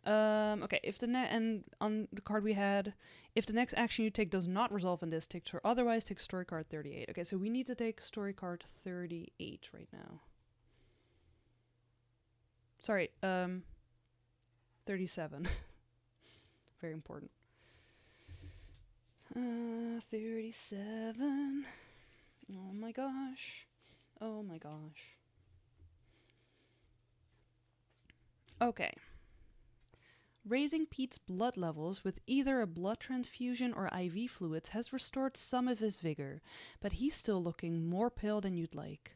Okay, if the and on the card we had, if the next action you take does not resolve in this, otherwise take story card 38. Okay, so we need to take story card 38 right now. Sorry, 37. Very important. 37. Oh my gosh. Oh my gosh. Okay. Raising Pete's blood levels with either a blood transfusion or IV fluids has restored some of his vigor, but he's still looking more pale than you'd like.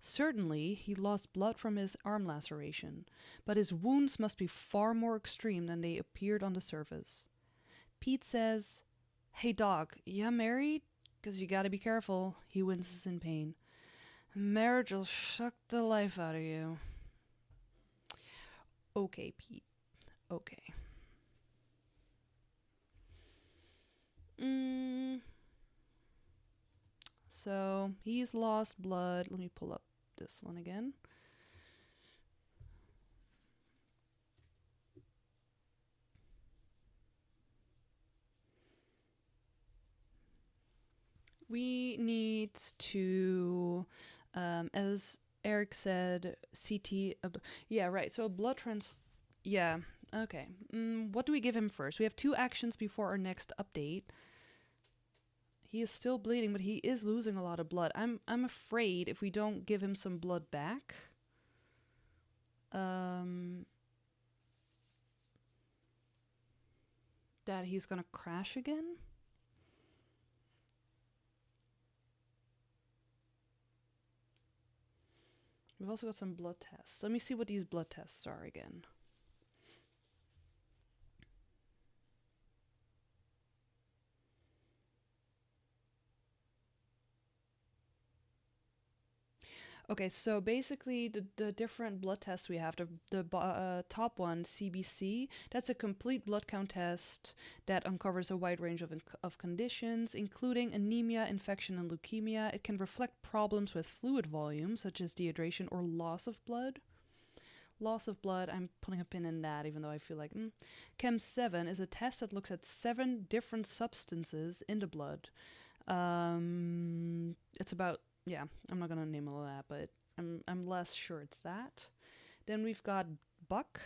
Certainly, he lost blood from his arm laceration, but his wounds must be far more extreme than they appeared on the surface. Pete says, "Hey dog, ya married? 'Cause you gotta be careful." He winces in pain. "Marriage will suck the life out of you." Okay, Pete. Okay. So, he's lost blood. Let me pull up this one again. We need to, as Eric said, CT. Yeah, right. So, blood Yeah, okay. What do we give him first? We have 2 actions before our next update. He is still bleeding, but he is losing a lot of blood. I'm afraid if we don't give him some blood back, that he's gonna crash again. We've also got some blood tests. Let me see what these blood tests are again. Okay, so basically the different blood tests we have, the top one, CBC, that's a complete blood count test that uncovers a wide range of conditions, including anemia, infection, and leukemia. It can reflect problems with fluid volume, such as dehydration or loss of blood. Loss of blood, I'm putting a pin in that, even though I feel like... Chem 7 is a test that looks at 7 different substances in the blood. It's about... Yeah, I'm not gonna name all of that, but I'm less sure it's that. Then we've got Buck,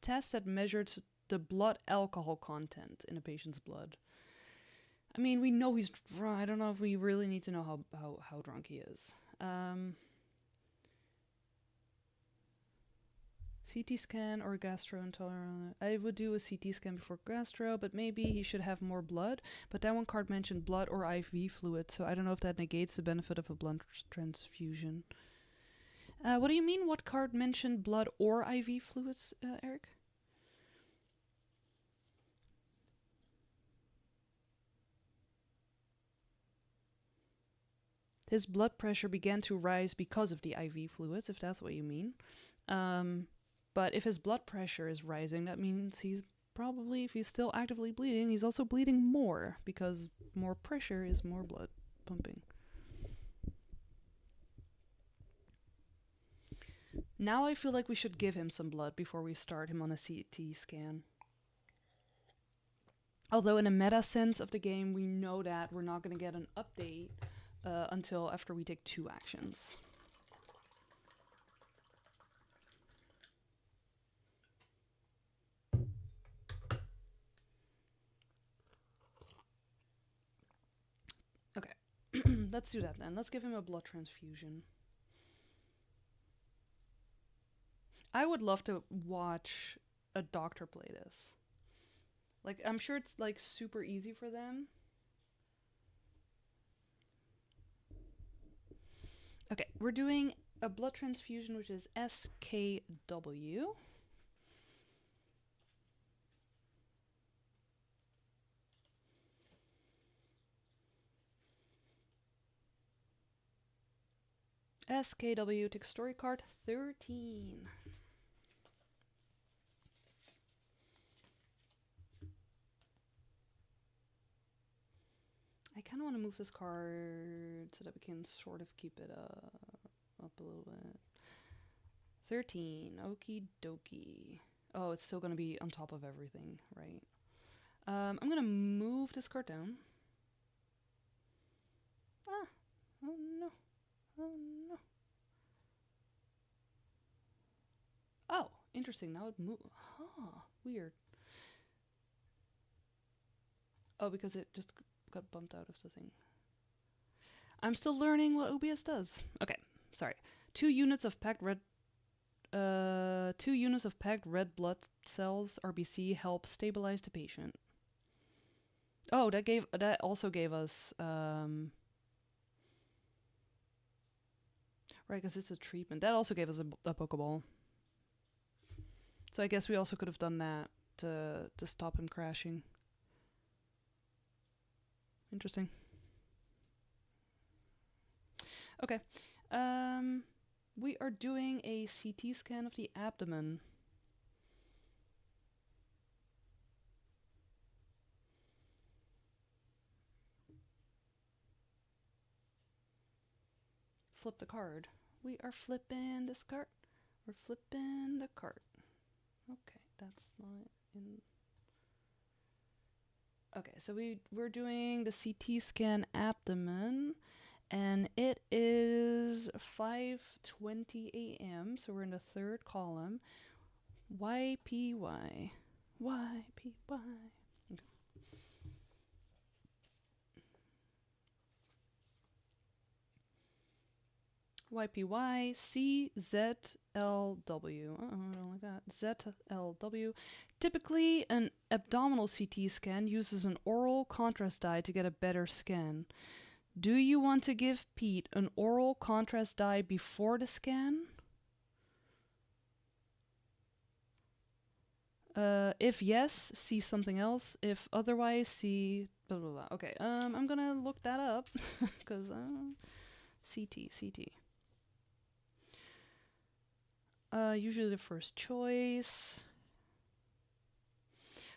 test that measures the blood alcohol content in a patient's blood. I mean, we know he's drunk. I don't know if we really need to know how drunk he is. CT scan or gastroenterologist. I would do a CT scan before gastro, but maybe he should have more blood. But that one card mentioned blood or IV fluid, so I don't know if that negates the benefit of a blood transfusion. What do you mean? What card mentioned blood or IV fluids, Eric? His blood pressure began to rise because of the IV fluids, if that's what you mean. But if his blood pressure is rising, that means he's probably, if he's still actively bleeding, he's also bleeding more, because more pressure is more blood pumping. Now I feel like we should give him some blood before we start him on a CT scan. Although in a meta sense of the game, we know that we're not going to get an update until after we take 2 actions. Okay, let's do that then. Let's give him a blood transfusion. I would love to watch a doctor play this. Like, I'm sure it's like super easy for them. Okay, we're doing a blood transfusion, which is SKW. SKW, take story card 13. I kind of want to move this card so that we can sort of keep it up a little bit. 13, okie dokie. Oh, it's still going to be on top of everything, right? I'm going to move this card down. Ah, oh no, oh no. Oh, interesting, now it moved. Huh, weird. Oh, because it just got bumped out of the thing. I'm still learning what OBS does. Okay, sorry. 2 units of packed red blood cells, RBC, help stabilize the patient. Oh, that also gave us right, because it's a treatment. That also gave us a Pokeball. So I guess we also could have done that to stop him crashing. Interesting. Okay. We are doing a CT scan of the abdomen. Flip the card. We are flipping this card. We're flipping the card. Okay, that's not in... Okay, so we're doing the CT scan abdomen, and it is 5:20 a.m., so we're in the 3rd column. YPY. YPY. Okay. YPY CZLW. I don't like that. ZLW. Typically, an abdominal CT scan uses an oral contrast dye to get a better scan. Do you want to give Pete an oral contrast dye before the scan? If yes, see something else. If otherwise, see blah blah blah. Okay, I'm gonna look that up because CT. Usually the first choice.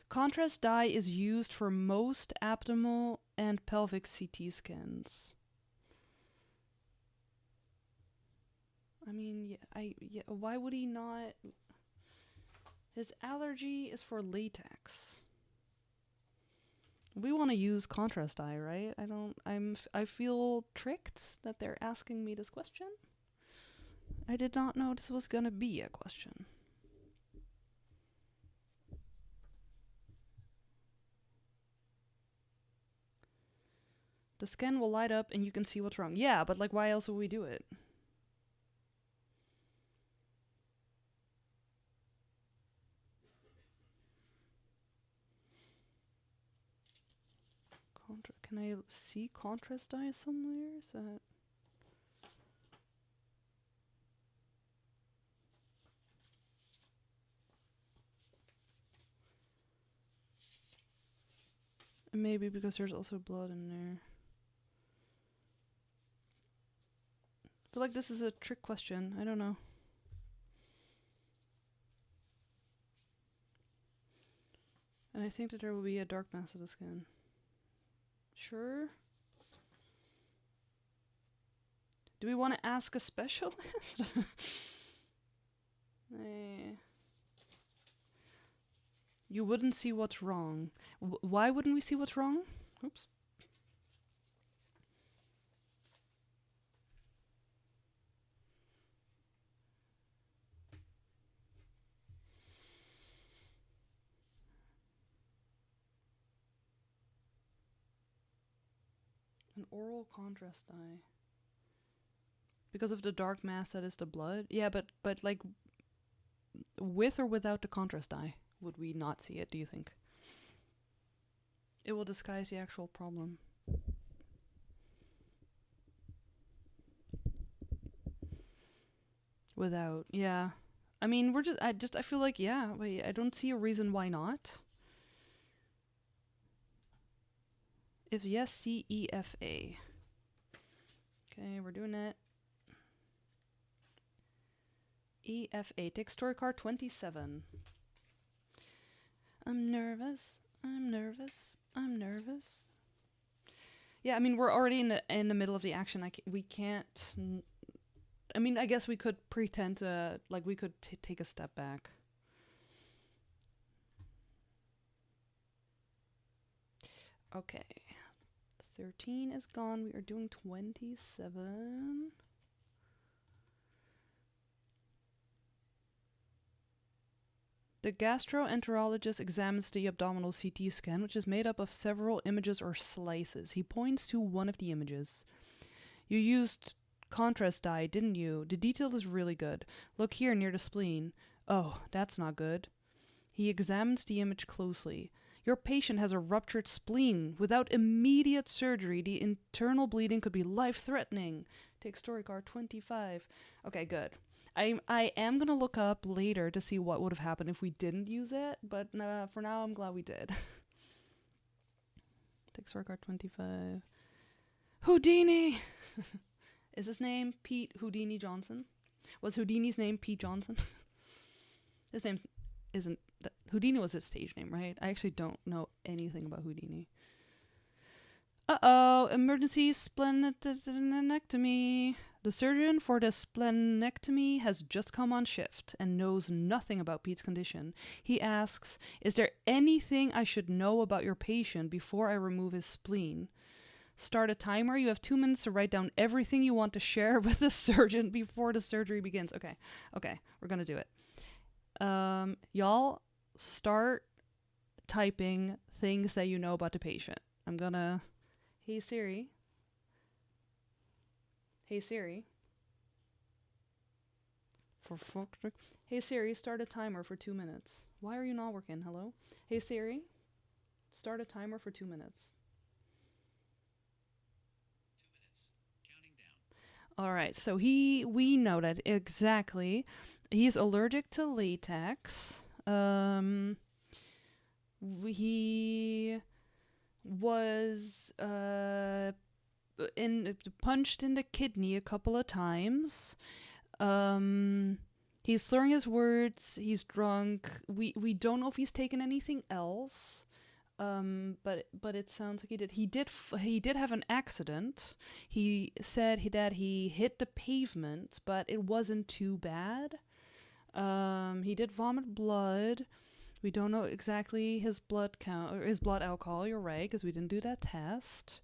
Contrast dye is used for most abdominal and pelvic CT scans. I mean, why would he not? His allergy is for latex. We want to use contrast dye, right? I feel tricked that they're asking me this question. I did not know this was gonna be a question. The scan will light up and you can see what's wrong. Yeah, but like, why else would we do it? Can I see contrast dye somewhere? Is that... Maybe because there's also blood in there. I feel like this is a trick question. I don't know. And I think that there will be a dark mass of the skin. Sure. Do we want to ask a specialist? You wouldn't see what's wrong. Why wouldn't we see what's wrong? Oops. An oral contrast dye. Because of the dark mass that is the blood? Yeah, but like, with or without the contrast dye, would we not see it, do you think? It will disguise the actual problem. Without, yeah. I mean, I feel like, yeah, wait, I don't see a reason why not. If yes, C, E, F, A. Okay, we're doing it. E, F, A. Take story card 27. I'm nervous. I'm nervous. I'm nervous. Yeah, I mean, we're already in the middle of the action. We can't... I mean, I guess we could pretend to... Like, we could take a step back. Okay. 13 is gone. We are doing 27. The gastroenterologist examines the abdominal CT scan, which is made up of several images or slices. He points to one of the images. You used contrast dye, didn't you? The detail is really good. Look here near the spleen. Oh, that's not good. He examines the image closely. Your patient has a ruptured spleen. Without immediate surgery, the internal bleeding could be life-threatening. Take story card 25. Okay, good. I am going to look up later to see what would have happened if we didn't use it, but for now I'm glad we did. Take story card 25. Houdini! Is his name Pete Houdini Johnson? Was Houdini's name Pete Johnson? His name isn't... Houdini was his stage name, right? I actually don't know anything about Houdini. Uh-oh, emergency splenectomy. The surgeon for the splenectomy has just come on shift and knows nothing about Pete's condition. He asks, is there anything I should know about your patient before I remove his spleen? Start a timer. You have 2 minutes to write down everything you want to share with the surgeon before the surgery begins. Okay, we're gonna do it. Y'all start typing things that you know about the patient. I'm gonna... Hey Siri. Hey Siri. Hey Siri, start a timer for 2 minutes. Why are you not working? Hello? Hey Siri, start a timer for 2 minutes. 2 minutes. Counting down. All right, so we know that exactly. He's allergic to latex. He was punched in the kidney a couple of times. He's slurring his words. He's drunk. We don't know if he's taken anything else. But it sounds like he did. He did have an accident. He said that he hit the pavement, but it wasn't too bad. He did vomit blood. We don't know exactly his blood count or his blood alcohol. You're right, because we didn't do that test.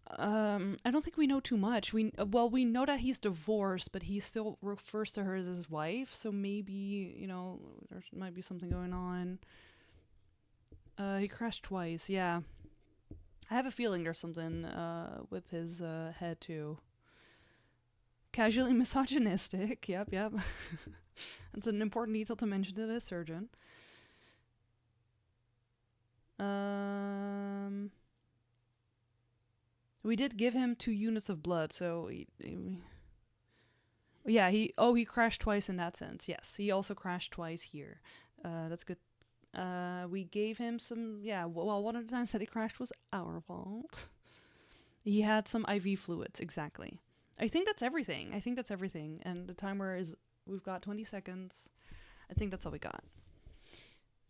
I don't think we know too much. We know that he's divorced, but he still refers to her as his wife. So maybe, there might be something going on. He crashed twice. Yeah, I have a feeling there's something with his head too. Casually misogynistic. Yep. That's an important detail to mention to the surgeon. We did give him 2 units of blood, so he crashed twice in that sense. Yes, he also crashed twice here. That's good. We gave him some, well, one of the times that he crashed was our fault. He had some IV fluids, exactly. I think that's everything. And the timer is, we've got 20 seconds. I think that's all we got.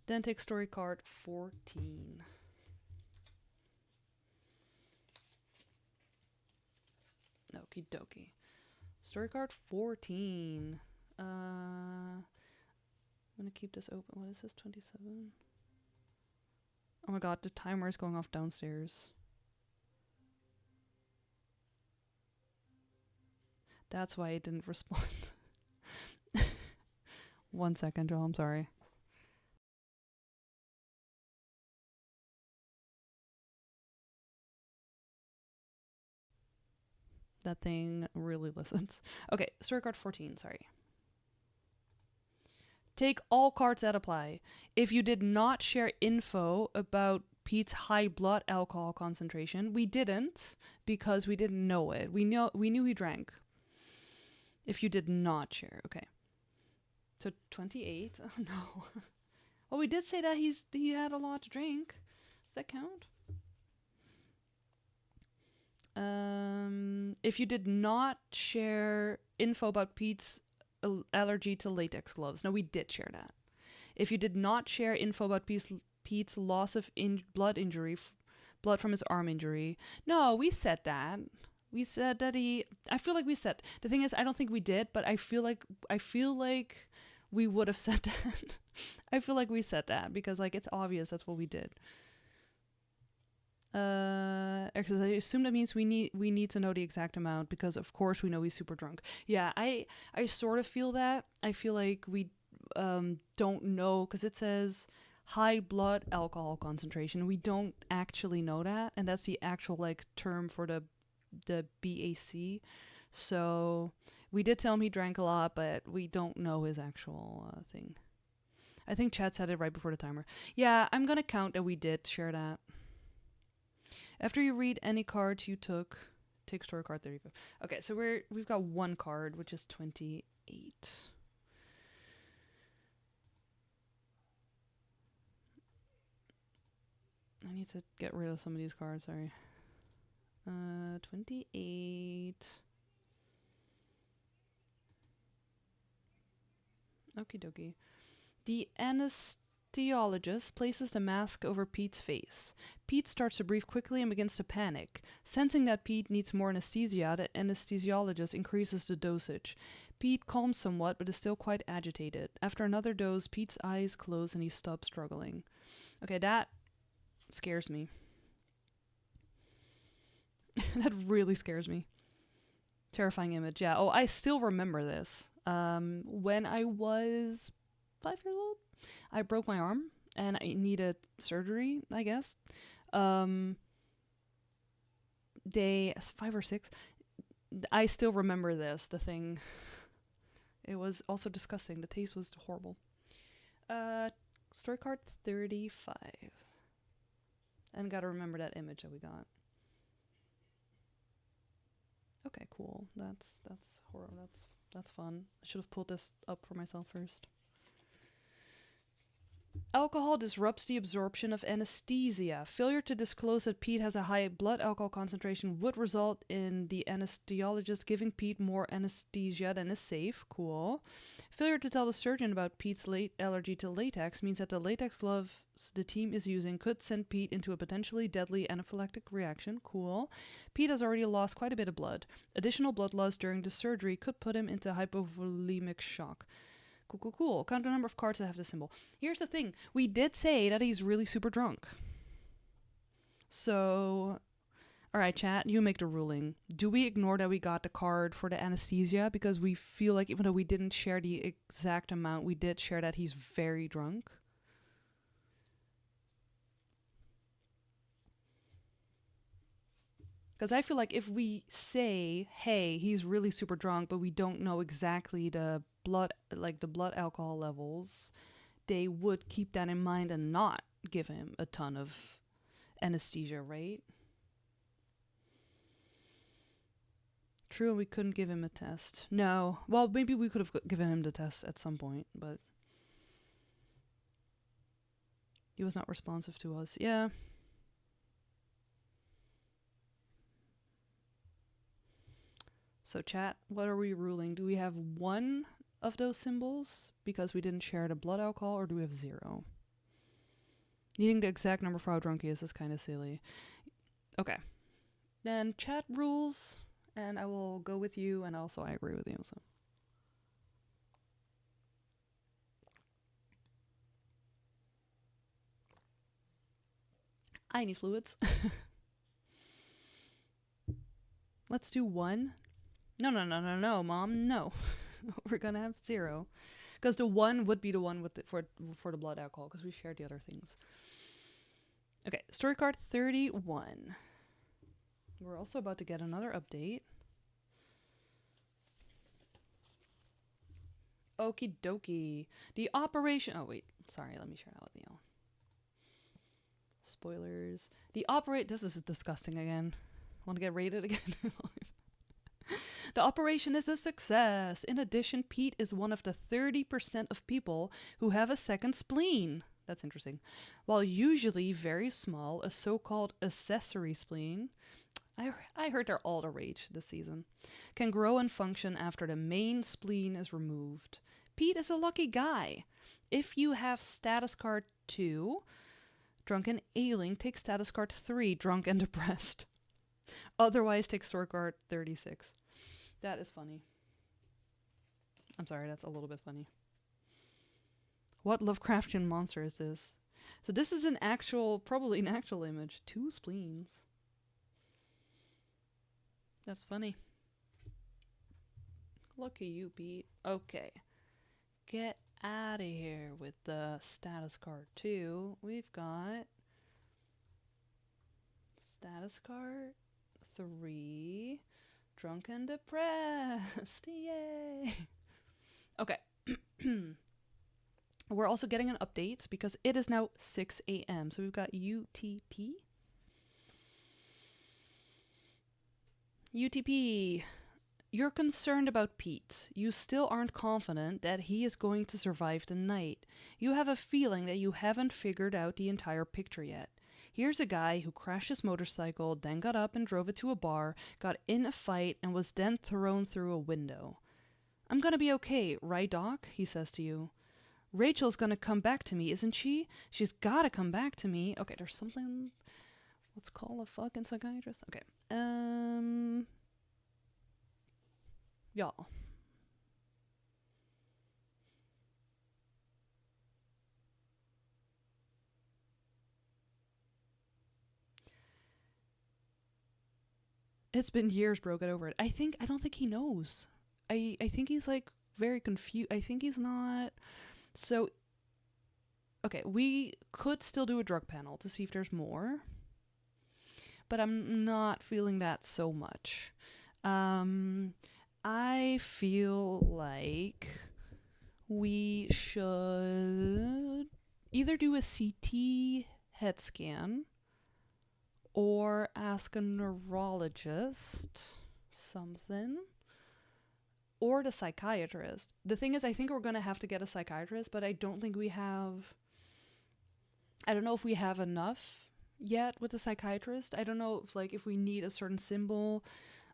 Then take story card 14. Okie dokie. Story card 14. I'm gonna keep this open. What is this? 27? Oh my god, the timer is going off downstairs. That's why it didn't respond. 1 second, Joel, I'm sorry. That thing really listens. Okay, story card 14, sorry. Take all cards that apply. If you did not share info about Pete's high blood alcohol concentration, we didn't because we didn't know it. We knew he drank. If you did not share, okay. So 28. Oh no. Well, we did say that he had a lot to drink. Does that count? If you did not share info about Pete's allergy to latex gloves. No, we did share that. If you did not share info about Pete's loss of blood from his arm injury. No, we said that. We said that I feel like we said. The thing is, I don't think we did, but I feel like we would have said that. I feel like we said that because like it's obvious that's what we did. Because I assume that means we need to know the exact amount because of course we know he's super drunk. Yeah, I sort of feel that. I feel like we don't know because it says high blood alcohol concentration. We don't actually know that, and that's the actual like term for the BAC. So we did tell him he drank a lot, but we don't know his actual thing. I think Chad said it right before the timer. Yeah, I'm gonna count that we did share that. After you read any cards you took, take story card 35. Okay, so we've got one card, which is 28. I need to get rid of some of these cards, sorry. 28. Okie dokie. The anesthesiologist places the mask over Pete's face. Pete starts to breathe quickly and begins to panic. Sensing that Pete needs more anesthesia, the anesthesiologist increases the dosage. Pete calms somewhat, but is still quite agitated. After another dose, Pete's eyes close and he stops struggling. Okay, that scares me. That really scares me. Terrifying image, yeah. Oh, I still remember this. When I was 5 years old, I broke my arm and I needed surgery, I guess. Day 5 or 6. I still remember this, the thing. It was also disgusting. The taste was horrible. Story card 35. And gotta remember that image that we got. Okay, cool. That's horrible. That's fun. I should have pulled this up for myself first. Alcohol disrupts the absorption of anesthesia. Failure to disclose that Pete has a high blood alcohol concentration would result in the anesthesiologist giving Pete more anesthesia than is safe. Cool. Failure to tell the surgeon about Pete's allergy to latex means that the latex gloves the team is using could send Pete into a potentially deadly anaphylactic reaction. Cool. Pete has already lost quite a bit of blood. Additional blood loss during the surgery could put him into hypovolemic shock. Cool. Count the number of cards that have this symbol. Here's the thing. We did say that he's really super drunk. So, alright, chat, you make the ruling. Do we ignore that we got the card for the anesthesia? Because we feel like even though we didn't share the exact amount, we did share that he's very drunk. Because I feel like if we say, hey, he's really super drunk, but we don't know exactly the blood alcohol levels, they would keep that in mind and not give him a ton of anesthesia, right? True, we couldn't give him a test. No. Well, maybe we could have given him the test at some point, but he was not responsive to us. Yeah. So chat, what are we ruling? Do we have one of those symbols because we didn't share the blood alcohol, or do we have 0? Needing the exact number for how drunk he is kind of silly. Okay. Then chat rules, and I will go with you, and also I agree with you. So. I need fluids. Let's do 1. No, Mom, no. We're gonna have 0. Because the 1 would be the one with for the blood alcohol, because we shared the other things. Okay, story card 31. We're also about to get another update. Okie dokie. The operation... Oh, wait. Sorry, let me share that with you. Spoilers. This is disgusting again. Want to get rated again? The operation is a success. In addition, Pete is one of the 30% of people who have a second spleen. That's interesting. While usually very small, a so-called accessory spleen, I heard they're all the rage this season, can grow and function after the main spleen is removed. Pete is a lucky guy. If you have status card 2, drunk and ailing, take status card 3, drunk and depressed. Otherwise, take story card 36. That is funny. I'm sorry, that's a little bit funny. What Lovecraftian monster is this? So this is probably an actual image. 2 spleens. That's funny. Lucky you, Pete. Okay. Get out of here with the status card 2. We've got status card 3. Drunk and depressed. Yay. Okay. We're also getting an update because it is now 6 a.m. So we've got UTP. UTP. You're concerned about Pete. You still aren't confident that he is going to survive the night. You have a feeling that you haven't figured out the entire picture yet. Here's a guy who crashed his motorcycle, then got up and drove it to a bar, got in a fight, and was then thrown through a window. I'm gonna be okay, right, Doc? He says to you. Rachel's gonna come back to me, isn't she? She's gotta come back to me. Okay, there's something... Let's call a fucking psychiatrist. Okay. Y'all. It's been years, bro. Get over it. I don't think he knows. I think he's like very confused. I think he's not. So, okay, we could still do a drug panel to see if there's more, but I'm not feeling that so much. I feel like we should either do a CT head scan or ask a neurologist something, or the psychiatrist. The thing is, I think we're going to have to get a psychiatrist, but I don't think we have... I don't know if we have enough yet with the psychiatrist. I don't know if we need a certain symbol.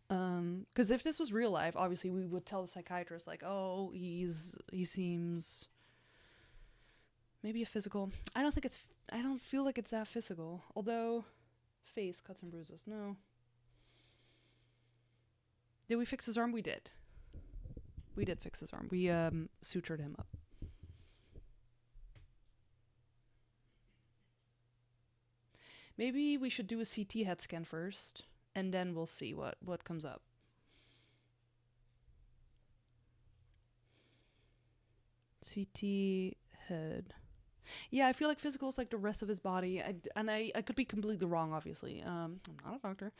Because if this was real life, obviously we would tell the psychiatrist, oh, he seems... Maybe a physical... I don't feel like it's that physical. Although... Face, cuts and bruises. No. Did we fix his arm? We did. We did fix his arm. We sutured him up. Maybe we should do a CT head scan first, and then we'll see what comes up. CT head. Yeah, I feel like physical is like the rest of his body. I could be completely wrong, obviously. I'm not a doctor.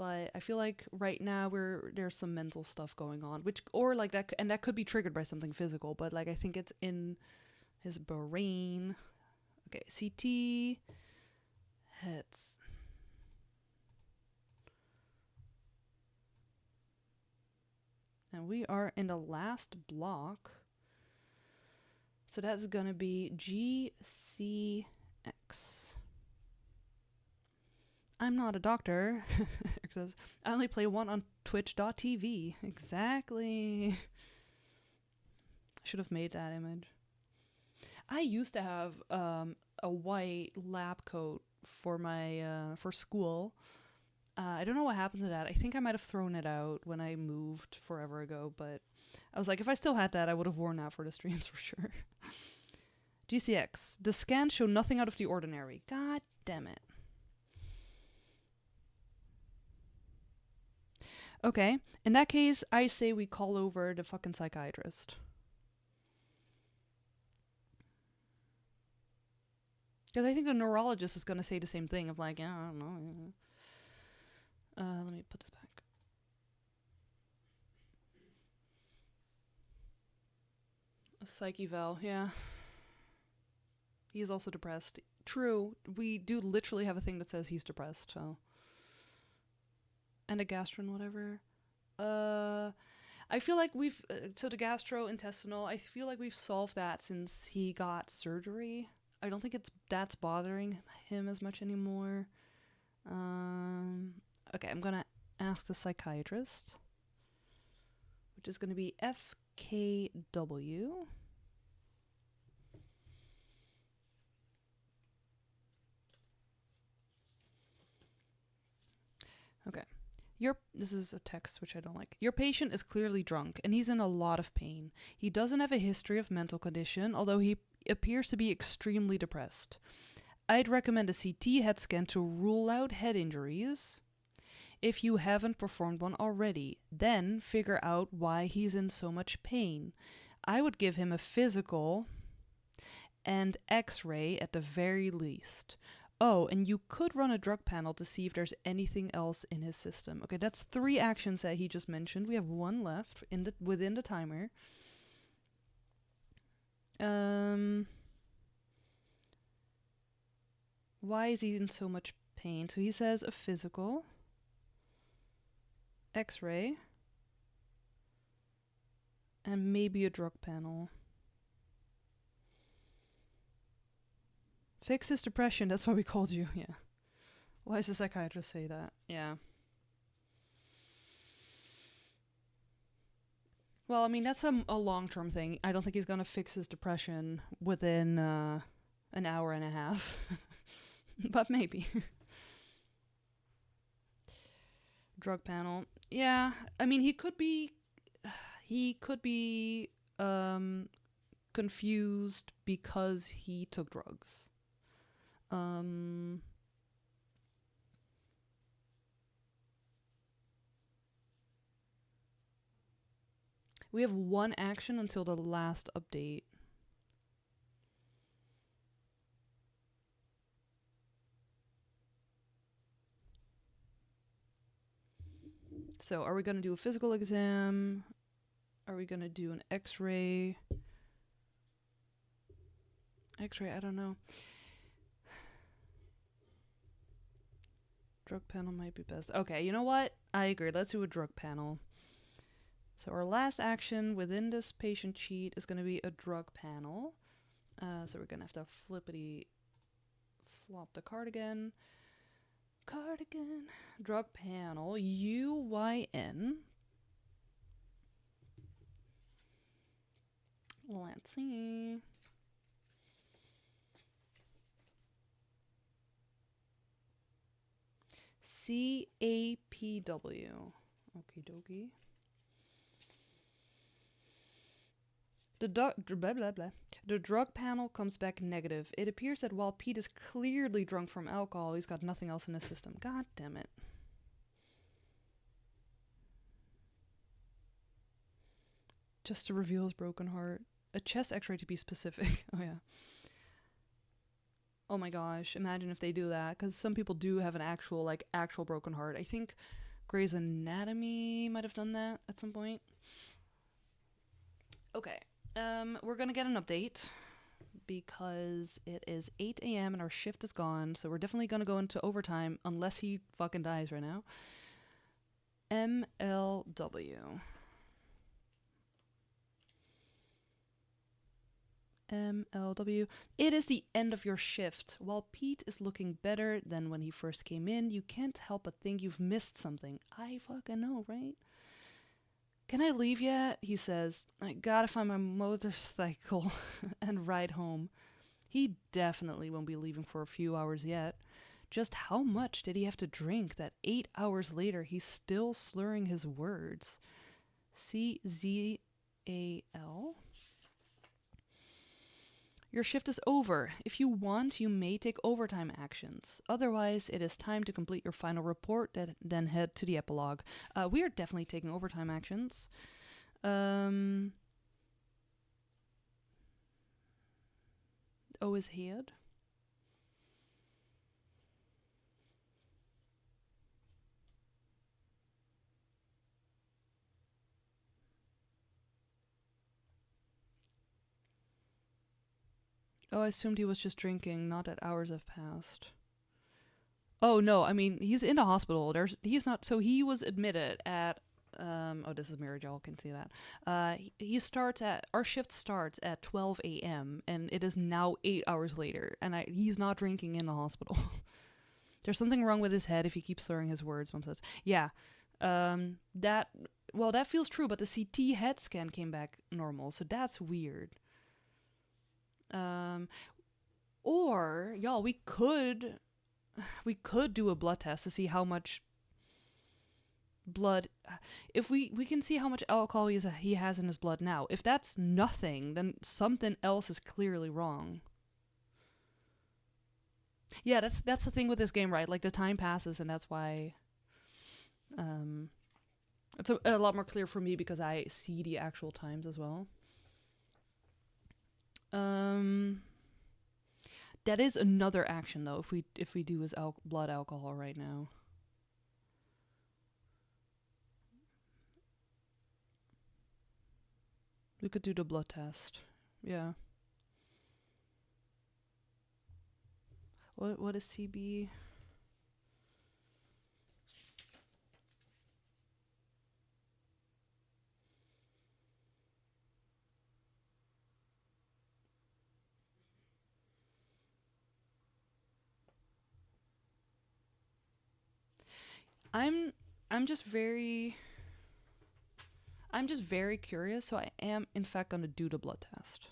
But I feel like right now there's some mental stuff going on, which or like that, and that could be triggered by something physical. But like I think it's in his brain. Okay, CT hits. And we are in the last block. So that's going to be GCX. I'm not a doctor. It says, I only play one on twitch.tv. Exactly. Should have made that image. I used to have a white lab coat for my for school. I don't know what happened to that. I think I might have thrown it out when I moved forever ago, but I was like, if I still had that, I would have worn that for the streams for sure. GCX. The scans show nothing out of the ordinary. God damn it. Okay, in that case, I say we call over the fucking psychiatrist. Because I think the neurologist is going to say the same thing of like, yeah, I don't know. Let me put this back. A psych eval, yeah. He is also depressed. True, we do literally have a thing that says he's depressed, so. And a gastrin, whatever. I feel like we've, so the gastrointestinal, I feel like we've solved that since he got surgery. I don't think that's bothering him as much anymore. Okay, I'm gonna ask the psychiatrist, which is gonna be FKW. Okay. This is a text which I don't like. Your patient is clearly drunk and he's in a lot of pain. He doesn't have a history of mental condition, although he appears to be extremely depressed. I'd recommend a CT head scan to rule out head injuries. If you haven't performed one already, then figure out why he's in so much pain. I would give him a physical and X-ray at the very least. Oh, and you could run a drug panel to see if there's anything else in his system. Okay, that's 3 actions that he just mentioned. We have 1 left within the timer. Why is he in so much pain? So he says a physical, X-ray, and maybe a drug panel. Fix his depression, that's why we called you, yeah. Why does the psychiatrist say that? Yeah. Well, I mean, that's a long-term thing. I don't think he's going to fix his depression within an hour and a half. But maybe. Drug panel. Yeah, I mean, he could be confused because he took drugs. We have 1 action until the last update. So, are we going to do a physical exam? Are we going to do an X-ray? X-ray, I don't know. Drug panel might be best. Okay, you know what? I agree. Let's do a drug panel. So our last action within this patient sheet is going to be a drug panel. So we're going to have to flippity flop the cardigan. Drug panel, UYN. Let's see. CAPW. Okie dokie. The drug panel comes back negative. It appears that while Pete is clearly drunk from alcohol, he's got nothing else in his system. God damn it. Just to reveal his broken heart. A chest x-ray to be specific. Oh yeah. Oh my gosh, imagine if they do that, because some people do have an actual broken heart. I think Grey's Anatomy might have done that at some point. Okay. We're gonna get an update because it is 8 a.m. and our shift is gone, so we're definitely gonna go into overtime unless he fucking dies right now. MLW. MLW. It is the end of your shift. While Pete is looking better than when he first came in, you can't help but think you've missed something. I fucking know, right? Can I leave yet? He says. I gotta find my motorcycle and ride home. He definitely won't be leaving for a few hours yet. Just how much did he have to drink that 8 hours later he's still slurring his words? CZAL? Your shift is over. If you want, you may take overtime actions. Otherwise, it is time to complete your final report, then head to the epilogue. We are definitely taking overtime actions. Oh, his head. Oh, I assumed he was just drinking, not that hours have passed. Oh no, I mean he's in the hospital. He's not. So he was admitted at. Oh, this is mirrored. Y'all can see that. He starts at our shift starts at 12 a.m. and it is now 8 hours later, and he's not drinking in the hospital. There's something wrong with his head if he keeps slurring his words. Mom says, "Yeah, that feels true, but the CT head scan came back normal, so that's weird." Or y'all, we could do a blood test to see how much blood, if we can see how much alcohol he has in his blood now. If that's nothing, then something else is clearly wrong. Yeah, that's the thing with this game, right? Like the time passes, and that's why it's a lot more clear for me because I see the actual times as well. That is another action though. If we do his blood alcohol right now. We could do the blood test. Yeah. What is CB? I'm just very curious, so I am in fact going to do the blood test.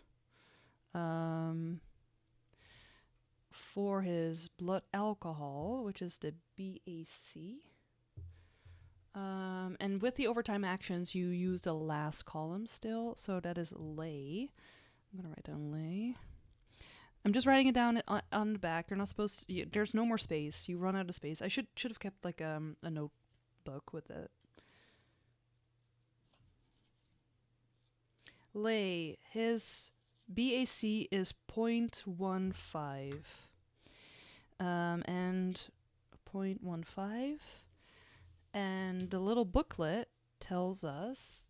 For his blood alcohol, which is the BAC. And with the overtime actions, you use the last column still, so that is lay. I'm going to write down lay. I'm just writing it down on the back. You're not supposed to, there's no more space. You run out of space. I should have kept like a notebook with it. Lay, his BAC is 0.15. And 0.15. And the little booklet tells us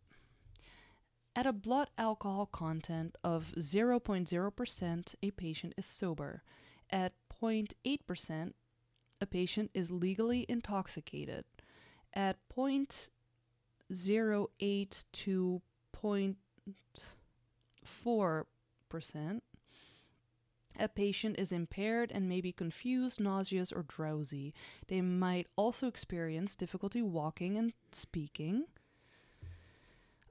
at a blood alcohol content of 0.0%, a patient is sober. At 0.8%, a patient is legally intoxicated. At 0.08 to 0.4%, a patient is impaired and may be confused, nauseous, or drowsy. They might also experience difficulty walking and speaking.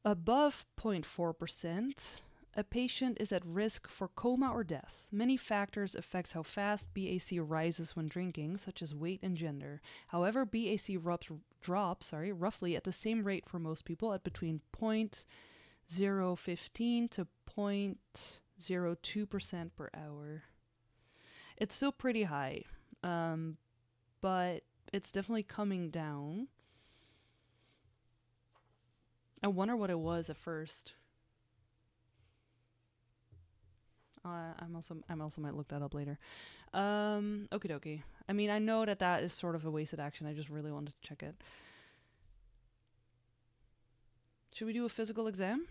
Above 0.4%, a patient is at risk for coma or death. Many factors affect how fast BAC rises when drinking, such as weight and gender. However, BAC drops roughly at the same rate for most people at between 0.015 to 0.02% per hour. It's still pretty high, but it's definitely coming down. I wonder what it was at first. I also might look that up later. Okie dokie. I mean, I know that is sort of a wasted action. I just really wanted to check it. Should we do a physical exam?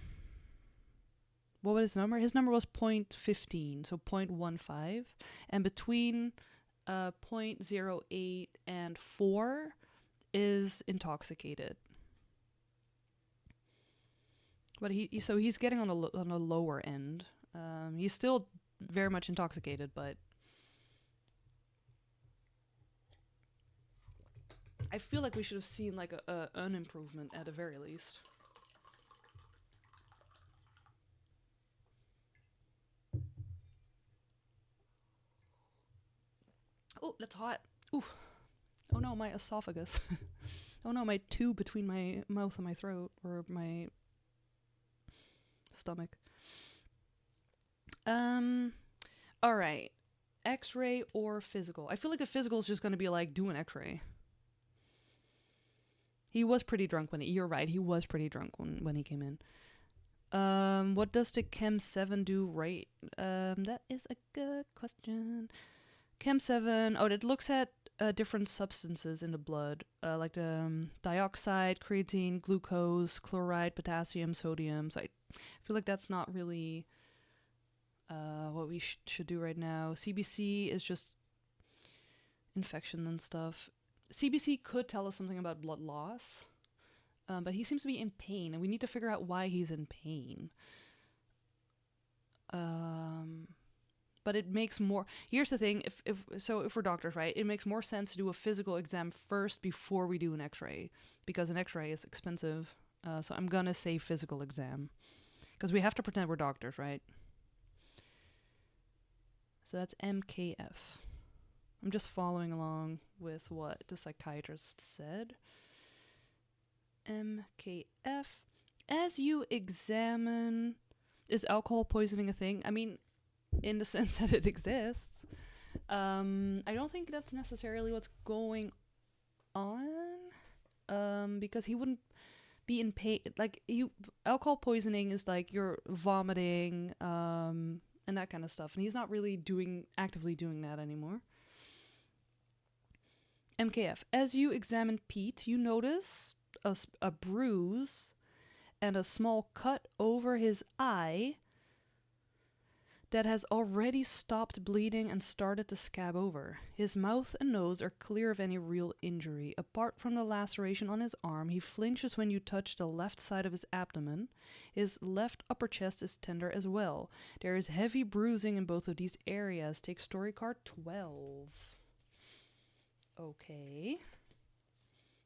What was his number? His number was 0.15, so 0.15. And between 0.08 and 4 is intoxicated. But so he's getting on a lower end. He's still very much intoxicated, but I feel like we should have seen like an improvement at the very least. Oh, that's hot. Ooh. Oh no, my esophagus. Oh no, my tube between my mouth and my throat, or my stomach. All right. X-ray or physical? I feel like the physical is just going to be like, do an X-ray. He was pretty drunk you're right, he was pretty drunk when he came in. What does the Chem 7 do right? That is a good question. Chem 7, it looks at different substances in the blood, like the dioxide, creatine, glucose, chloride, potassium, sodium. So I feel like that's not really what we should do right now. CBC is just infection and stuff. CBC could tell us something about blood loss, but he seems to be in pain, and we need to figure out why he's in pain. But it makes more... Here's the thing, if we're doctors, right, it makes more sense to do a physical exam first before we do an X-ray, because an X-ray is expensive. So I'm gonna say physical exam, because we have to pretend we're doctors, right? So that's MKF. I'm just following along with what the psychiatrist said. MKF. As you examine... Is alcohol poisoning a thing? I mean, in the sense that it exists. I don't think that's necessarily what's going on. Because he wouldn't be in pain. Like, alcohol poisoning is like you're vomiting, and that kind of stuff. And he's not really actively doing that anymore. MKF. As you examine Pete, you notice a bruise and a small cut over his eye that has already stopped bleeding and started to scab over. His mouth and nose are clear of any real injury. Apart from the laceration on his arm, he flinches when you touch the left side of his abdomen. His left upper chest is tender as well. There is heavy bruising in both of these areas. Take story card 12. Okay.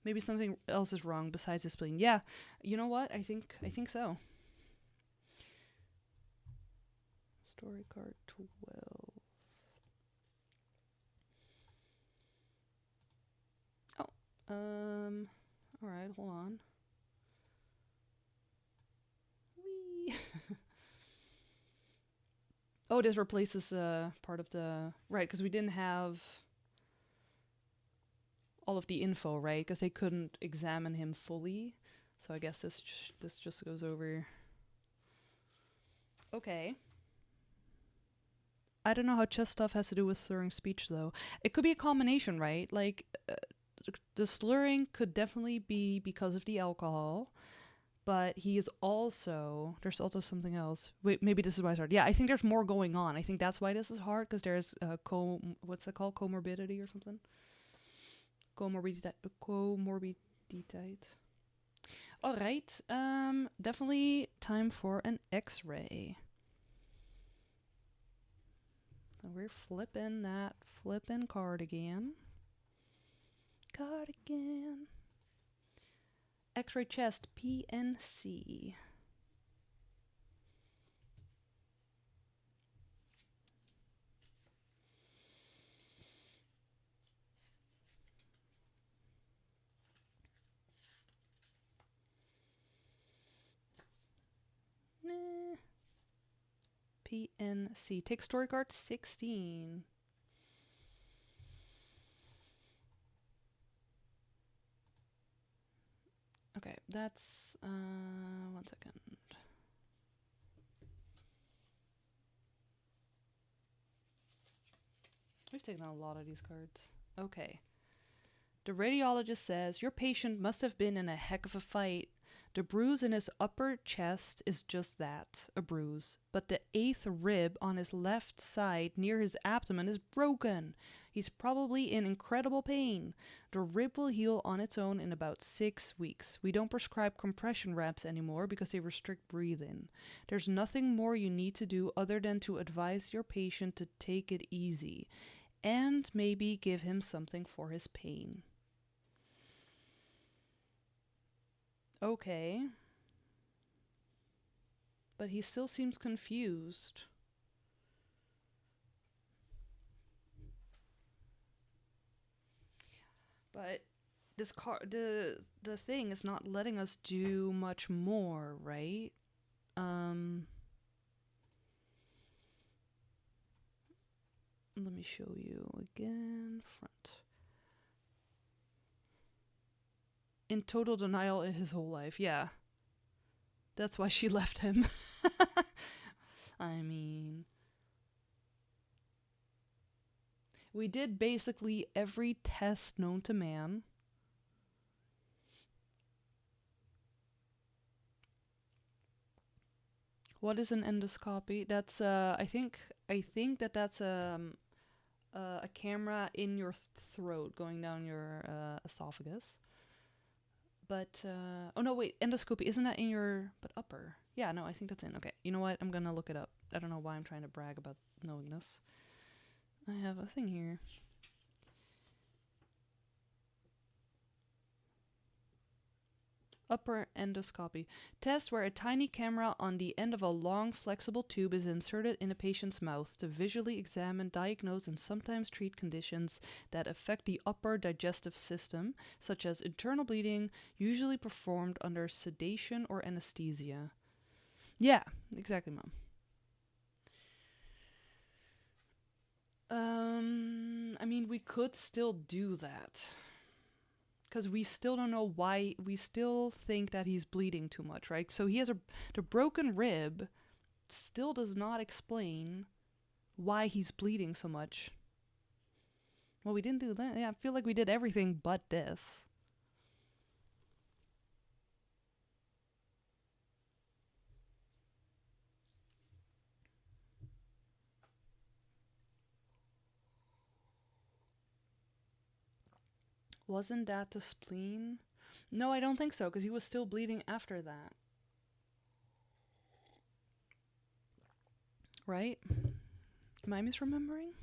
Maybe something else is wrong besides his spleen. Yeah, you know what? I think so. Story card 12. All right, hold on. Whee. Oh, this replaces part of the... Right, because we didn't have all of the info, right? Because they couldn't examine him fully. So I guess this just goes over. Okay. I don't know how chest stuff has to do with slurring speech, though. It could be a combination, right? Like, the slurring could definitely be because of the alcohol, but he is also... There's also something else. Wait, maybe this is why I started. Yeah, I think there's more going on. I think that's why this is hard, because there's what's it called? Comorbidity or something? Comorbiditeit. All right. Definitely time for an X-ray. And we're flipping that cardigan. X-ray chest, PNC. PNC. Take story card 16. Okay, that's... 1 second. We've taken a lot of these cards. Okay. The radiologist says, your patient must have been in a heck of a fight. The bruise in his upper chest is just that, a bruise. But the 8th rib on his left side near his abdomen is broken. He's probably in incredible pain. The rib will heal on its own in about 6 weeks. We don't prescribe compression wraps anymore because they restrict breathing. There's nothing more you need to do other than to advise your patient to take it easy. And maybe give him something for his pain. Okay. But he still seems confused. But this the thing is not letting us do much more, right? Let me show you again. Front. In total denial in his whole life, yeah. That's why she left him. I mean, we did basically every test known to man. What is an endoscopy? That's I think that's a camera in your throat going down your esophagus. But oh no, wait, endoscopy, isn't that in your upper? Yeah, no, I think that's in. Okay, you know what? I'm gonna look it up. I don't know why I'm trying to brag about knowing this. I have a thing here. Upper endoscopy. Test where a tiny camera on the end of a long, flexible tube is inserted in a patient's mouth to visually examine, diagnose, and sometimes treat conditions that affect the upper digestive system, such as internal bleeding, usually performed under sedation or anesthesia. Yeah, exactly, Mom. I mean, we could still do that. Because we still don't know why. We still think that he's bleeding too much, right? So he has the broken rib still does not explain why he's bleeding so much. Well, we didn't do that. Yeah, I feel like we did everything but this. Wasn't that the spleen? No, I don't think so, because he was still bleeding after that. Right? Am I misremembering?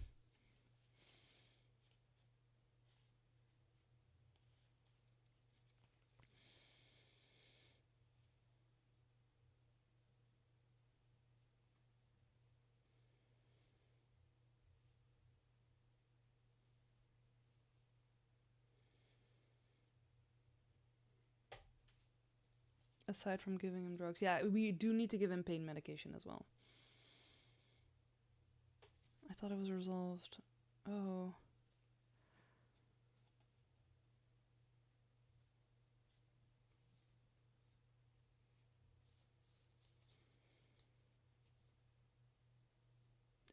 Aside from giving him drugs. Yeah, we do need to give him pain medication as well. I thought it was resolved. Oh.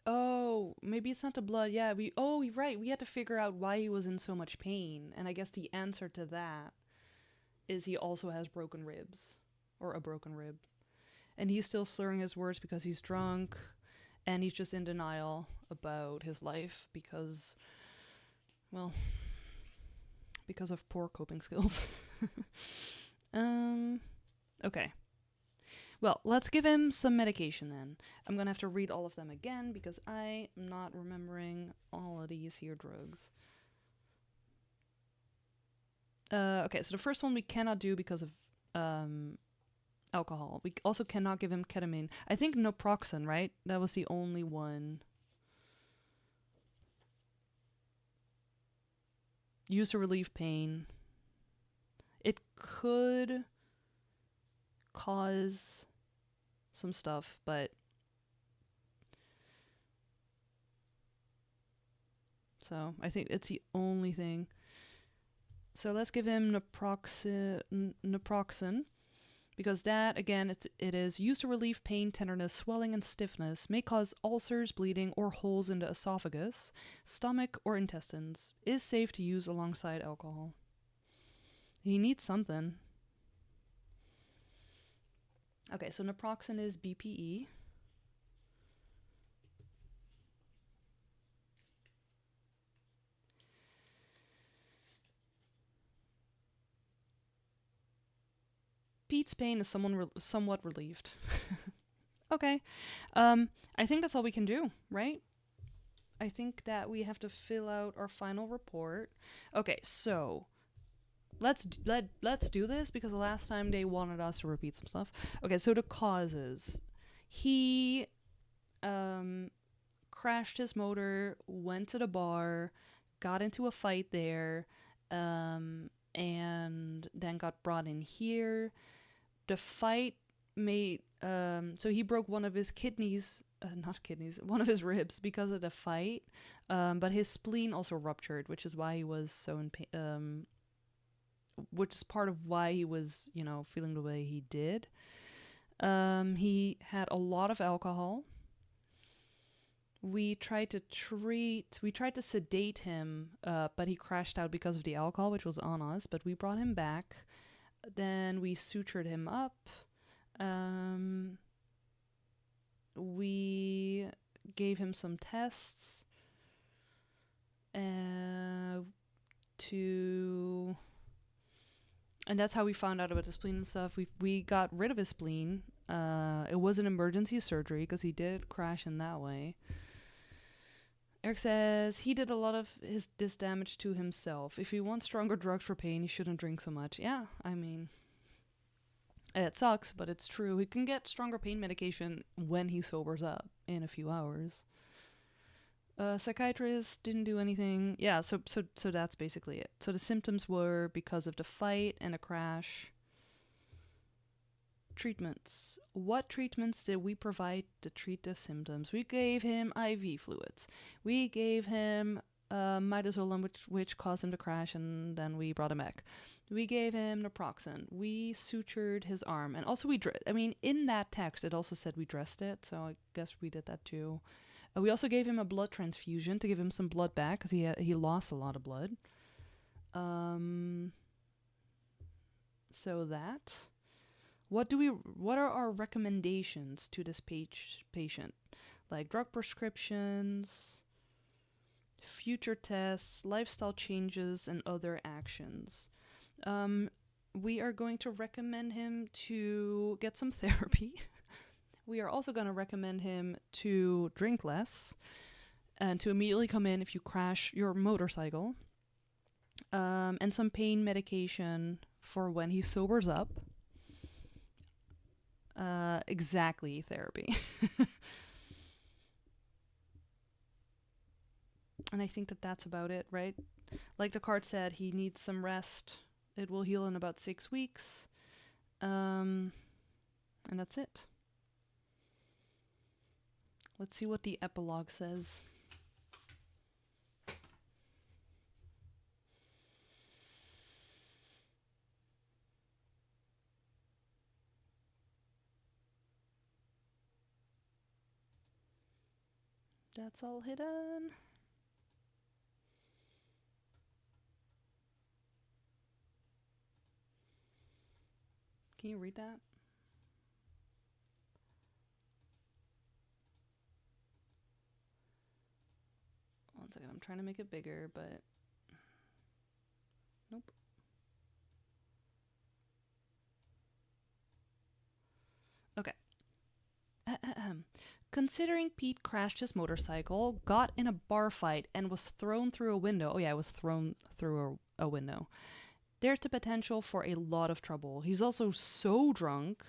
Oh, maybe it's not the blood. Yeah, you're right. We had to figure out why he was in so much pain. And I guess the answer to that is he also has broken ribs. Or a broken rib. And he's still slurring his words because he's drunk. And he's just in denial about his life because, well, because of poor coping skills. Okay. Well, let's give him some medication then. I'm gonna have to read all of them again because I am not remembering all of these here drugs. Okay, so the first one we cannot do because of alcohol. We also cannot give him ketamine. I think naproxen, right? That was the only one. Used to relieve pain. It could cause some stuff, but so I think it's the only thing. So let's give him naproxen because that, again, it is used to relieve pain, tenderness, swelling, and stiffness, may cause ulcers, bleeding, or holes in the esophagus, stomach, or intestines, is safe to use alongside alcohol. He needs something. Okay, so naproxen is BPE. Pete's pain is somewhat relieved. Okay. I think that's all we can do, right? I think that we have to fill out our final report. Okay, so let's do this because the last time they wanted us to repeat some stuff. Okay, so the causes. He crashed his motor, went to the bar, got into a fight there, and then got brought in here. The fight made so he broke one of his kidneys, not kidneys, one of his ribs because of the fight. But his spleen also ruptured, which is why he was so in pain. Which is part of why he was, feeling the way he did. He had a lot of alcohol. We tried to sedate him, but he crashed out because of the alcohol, which was on us. But we brought him back. Then we sutured him up. We gave him some tests and that's how we found out about the spleen and stuff. We got rid of his spleen. It was an emergency surgery because he did crash in that way. Eric says he did a lot of this damage to himself. If he wants stronger drugs for pain, he shouldn't drink so much. Yeah, I mean, it sucks, but it's true. He can get stronger pain medication when he sobers up in a few hours. Psychiatrist didn't do anything. Yeah, so that's basically it. So the symptoms were because of the fight and a crash. Treatments. What treatments did we provide to treat the symptoms? We gave him IV fluids. We gave him midazolam, which caused him to crash, and then we brought him back. We gave him naproxen. We sutured his arm, and also in that text it also said we dressed it, so I guess we did that too. We also gave him a blood transfusion to give him some blood back because he lost a lot of blood. So that. What are our recommendations to this patient? Like drug prescriptions, future tests, lifestyle changes, and other actions. We are going to recommend him to get some therapy. We are also going to recommend him to drink less and to immediately come in if you crash your motorcycle. And some pain medication for when he sobers up. Exactly, therapy. And I think that's about it, right? Like the card said, he needs some rest. It will heal in about 6 weeks. And that's it. Let's see what the epilogue says. That's all hidden. Can you read that? One second, I'm trying to make it bigger, but nope. Okay. Considering Pete crashed his motorcycle, got in a bar fight, and was thrown through a window. Oh yeah, I was thrown through a window. There's the potential for a lot of trouble. He's also so drunk,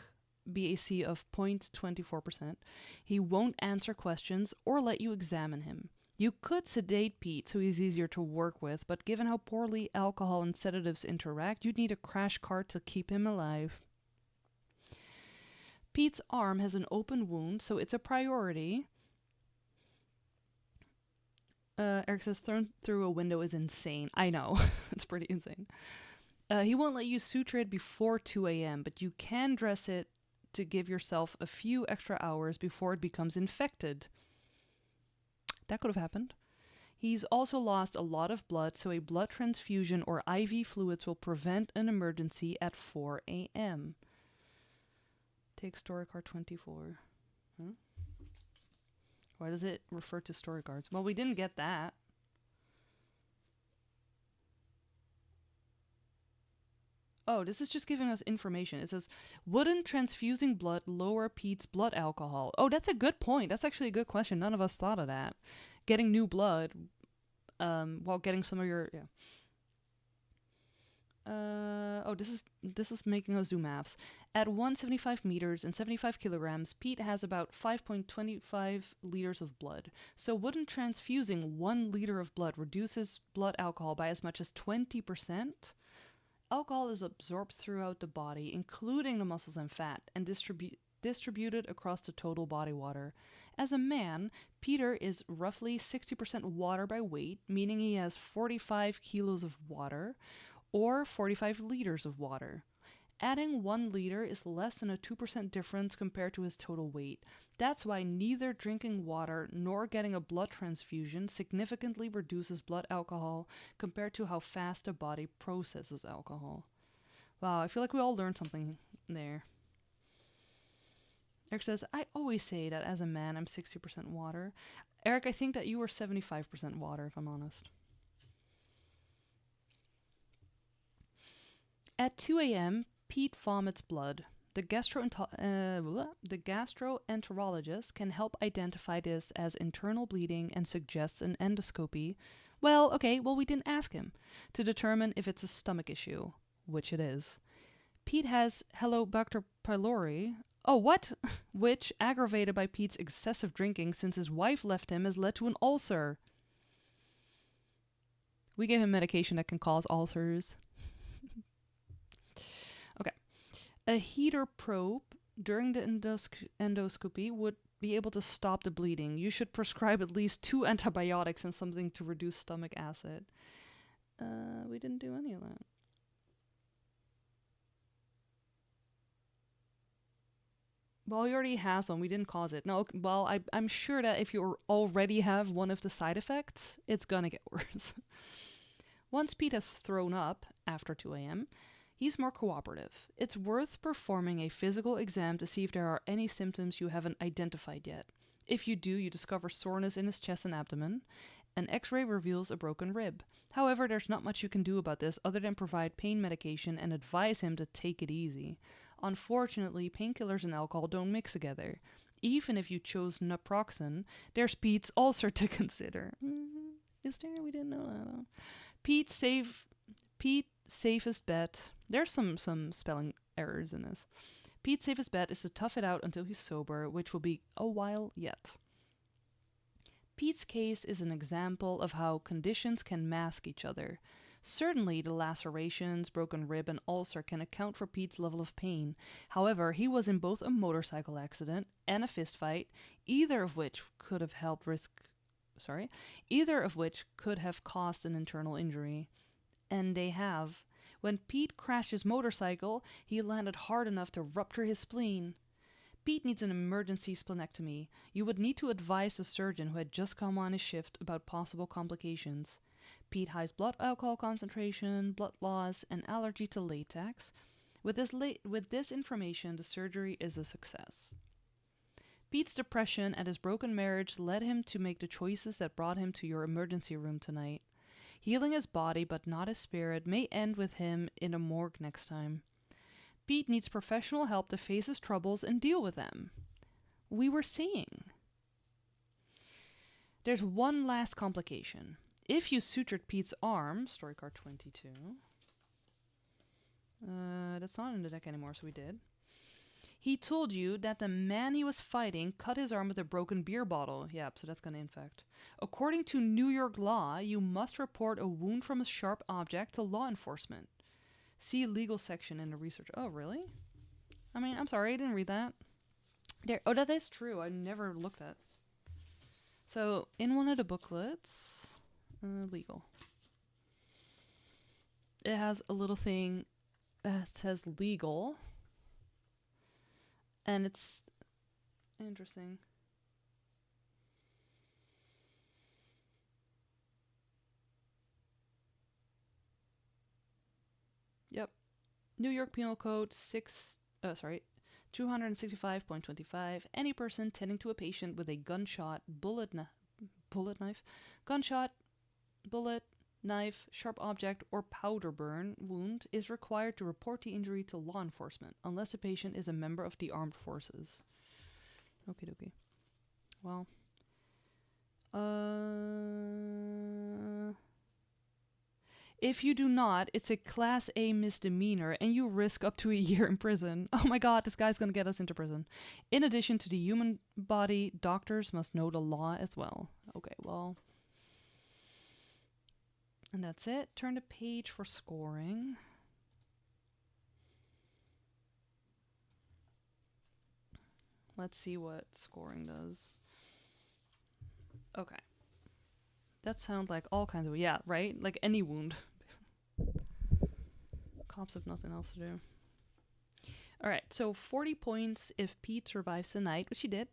BAC of 0.24%, he won't answer questions or let you examine him. You could sedate Pete so he's easier to work with, but given how poorly alcohol and sedatives interact, you'd need a crash cart to keep him alive. Pete's arm has an open wound, so it's a priority. Eric says thrown through a window is insane. I know. It's pretty insane. He won't let you suture it before 2 a.m., but you can dress it to give yourself a few extra hours before it becomes infected. That could have happened. He's also lost a lot of blood, so a blood transfusion or IV fluids will prevent an emergency at 4 a.m. Take story card 24. Huh? Why does it refer to story cards? Well, we didn't get that. Oh, this is just giving us information. It says, wouldn't transfusing blood lower Pete's blood alcohol? Oh, that's a good point. That's actually a good question. None of us thought of that. Getting new blood while getting some of your... Yeah. This is making us do maths. At 175 meters and 75 kilograms, Pete has about 5.25 liters of blood. So wouldn't transfusing 1 liter of blood reduce his blood alcohol by as much as 20%? Alcohol is absorbed throughout the body, including the muscles and fat, and distributed across the total body water. As a man, Peter is roughly 60% water by weight, meaning he has 45 kilos of water, or 45 liters of water. Adding 1 liter is less than a 2% difference compared to his total weight. That's why neither drinking water nor getting a blood transfusion significantly reduces blood alcohol compared to how fast the body processes alcohol. Wow, I feel like we all learned something there. Eric says, I always say that as a man I'm 60% water. Eric, I think that you were 75% water, if I'm honest. At 2 a.m., Pete vomits blood. The gastroenterologist can help identify this as internal bleeding and suggests an endoscopy. Well, we didn't ask him to determine if it's a stomach issue, which it is. Pete has Helicobacter pylori. Oh, what? Which, aggravated by Pete's excessive drinking since his wife left him, has led to an ulcer. We gave him medication that can cause ulcers. A heater probe during the endoscopy would be able to stop the bleeding. You should prescribe at least 2 antibiotics and something to reduce stomach acid. We didn't do any of that. Well, he already has one. We didn't cause it. No, well, I'm sure that if you already have one of the side effects, it's gonna get worse. Once Pete has thrown up after 2 a.m., he's more cooperative. It's worth performing a physical exam to see if there are any symptoms you haven't identified yet. If you do, you discover soreness in his chest and abdomen. An x-ray reveals a broken rib. However, there's not much you can do about this other than provide pain medication and advise him to take it easy. Unfortunately, painkillers and alcohol don't mix together. Even if you chose naproxen, there's Pete's ulcer to consider. Is there? We didn't know that. Pete's safest bet. There's some spelling errors in this. Pete's safest bet is to tough it out until he's sober, which will be a while yet. Pete's case is an example of how conditions can mask each other. Certainly, the lacerations, broken rib, and ulcer can account for Pete's level of pain. However, he was in both a motorcycle accident and a fistfight, either of which could have caused an internal injury. And they have. When Pete crashed his motorcycle, he landed hard enough to rupture his spleen. Pete needs an emergency splenectomy. You would need to advise the surgeon who had just come on his shift about possible complications. Pete has blood alcohol concentration, blood loss, and allergy to latex. With this information, the surgery is a success. Pete's depression at his broken marriage led him to make the choices that brought him to your emergency room tonight. Healing his body, but not his spirit, may end with him in a morgue next time. Pete needs professional help to face his troubles and deal with them. We were saying. There's one last complication. If you sutured Pete's arm, story card 22. That's not in the deck anymore, so we did. He told you that the man he was fighting cut his arm with a broken beer bottle. Yep, so that's going to infect. According to New York law, you must report a wound from a sharp object to law enforcement. See legal section in the research. Oh, really? I mean, I'm sorry, I didn't read that. That is true. I never looked at. So, in one of the booklets, legal. It has a little thing that says legal. And it's interesting. Yep. New York Penal Code 265.25. Any person tending to a patient with a gunshot, bullet knife, gunshot, bullet, knife, sharp object, or powder burn wound is required to report the injury to law enforcement unless the patient is a member of the armed forces. Okie dokie. Well. If you do not, it's a Class A misdemeanor and you risk up to a year in prison. Oh my god, this guy's gonna get us into prison. In addition to the human body, doctors must know the law as well. Okay, well. And that's it. Turn the page for scoring. Let's see what scoring does. Okay. That sounds like all kinds of... Yeah, right? Like any wound. Cops have nothing else to do. Alright, so 40 points if Pete survives the night, which he did.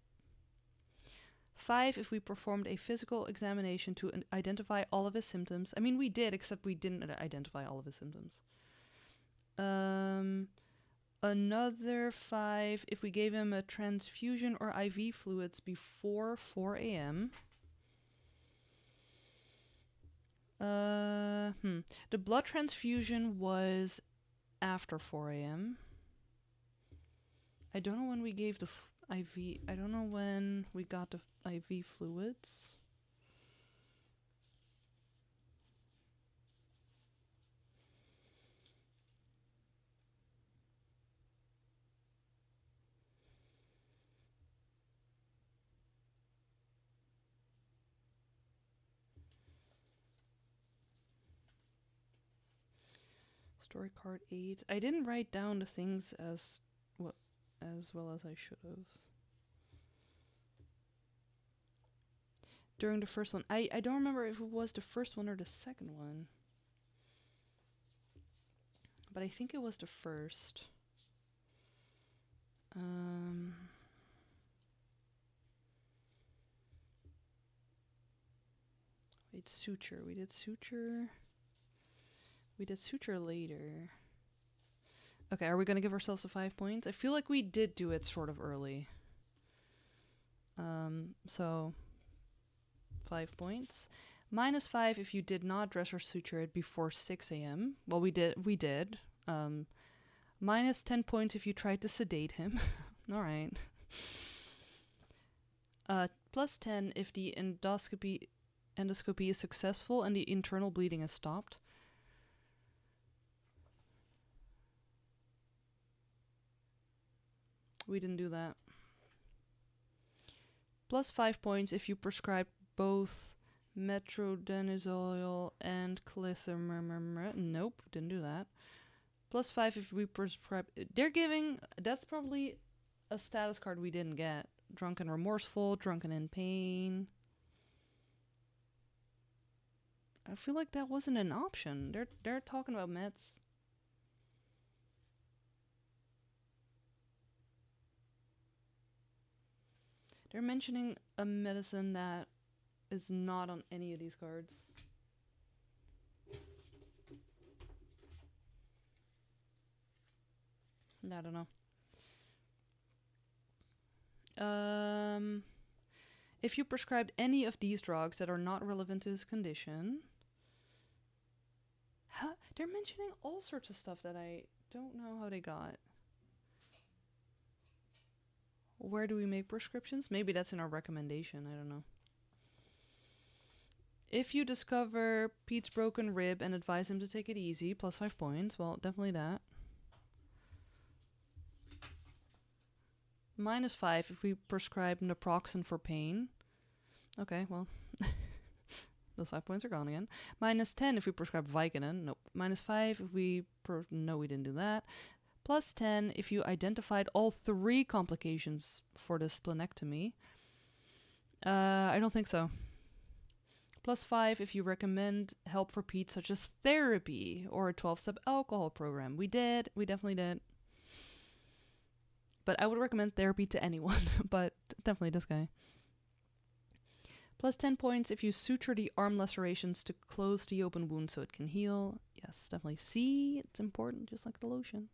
5 if we performed a physical examination to identify all of his symptoms. I mean, we did, except we didn't identify all of his symptoms. Another 5 if we gave him a transfusion or IV fluids before 4 a.m. The blood transfusion was after 4 a.m. I don't know when we gave the IV. I don't know when we got the IV fluids. Story card 8. I didn't write down the things as well as I should have. During the first one. I don't remember if it was the first one or the second one. But I think it was the first. Wait, suture. We did suture. We did suture later. Okay, are we going to give ourselves the 5 points? I feel like we did do it sort of early. So 5 points. -5 if you did not dress or suture it before 6 a.m. Well, we did. -10 points if you tried to sedate him. All right. +10 if the endoscopy is successful and the internal bleeding is stopped. We didn't do that. +5 points if you prescribed both metronidazole and clithomyrmur. Nope, didn't do that. +5 if we prescribe... They're giving... That's probably a status card we didn't get. Drunken remorseful, drunken in pain. I feel like that wasn't an option. They're talking about meds. They're mentioning a medicine that is not on any of these cards. I don't know. If you prescribed any of these drugs that are not relevant to his condition... They're mentioning all sorts of stuff that I don't know how they got. Where do we make prescriptions? Maybe that's in our recommendation. I don't know. If you discover Pete's broken rib and advise him to take it easy, +5 points. Well, definitely that. -5 if we prescribe naproxen for pain. Okay, well, those 5 points are gone again. -10 if we prescribe Vicodin. Nope. -5 if we... No, we didn't do that. +10 if you identified all 3 complications for the splenectomy. I don't think so. +5 if you recommend help for Pete, such as therapy or a 12-step alcohol program. We did. We definitely did. But I would recommend therapy to anyone, but definitely this guy. +10 points if you suture the arm lacerations to close the open wound so it can heal. Yes, definitely. See, it's important, just like the lotion.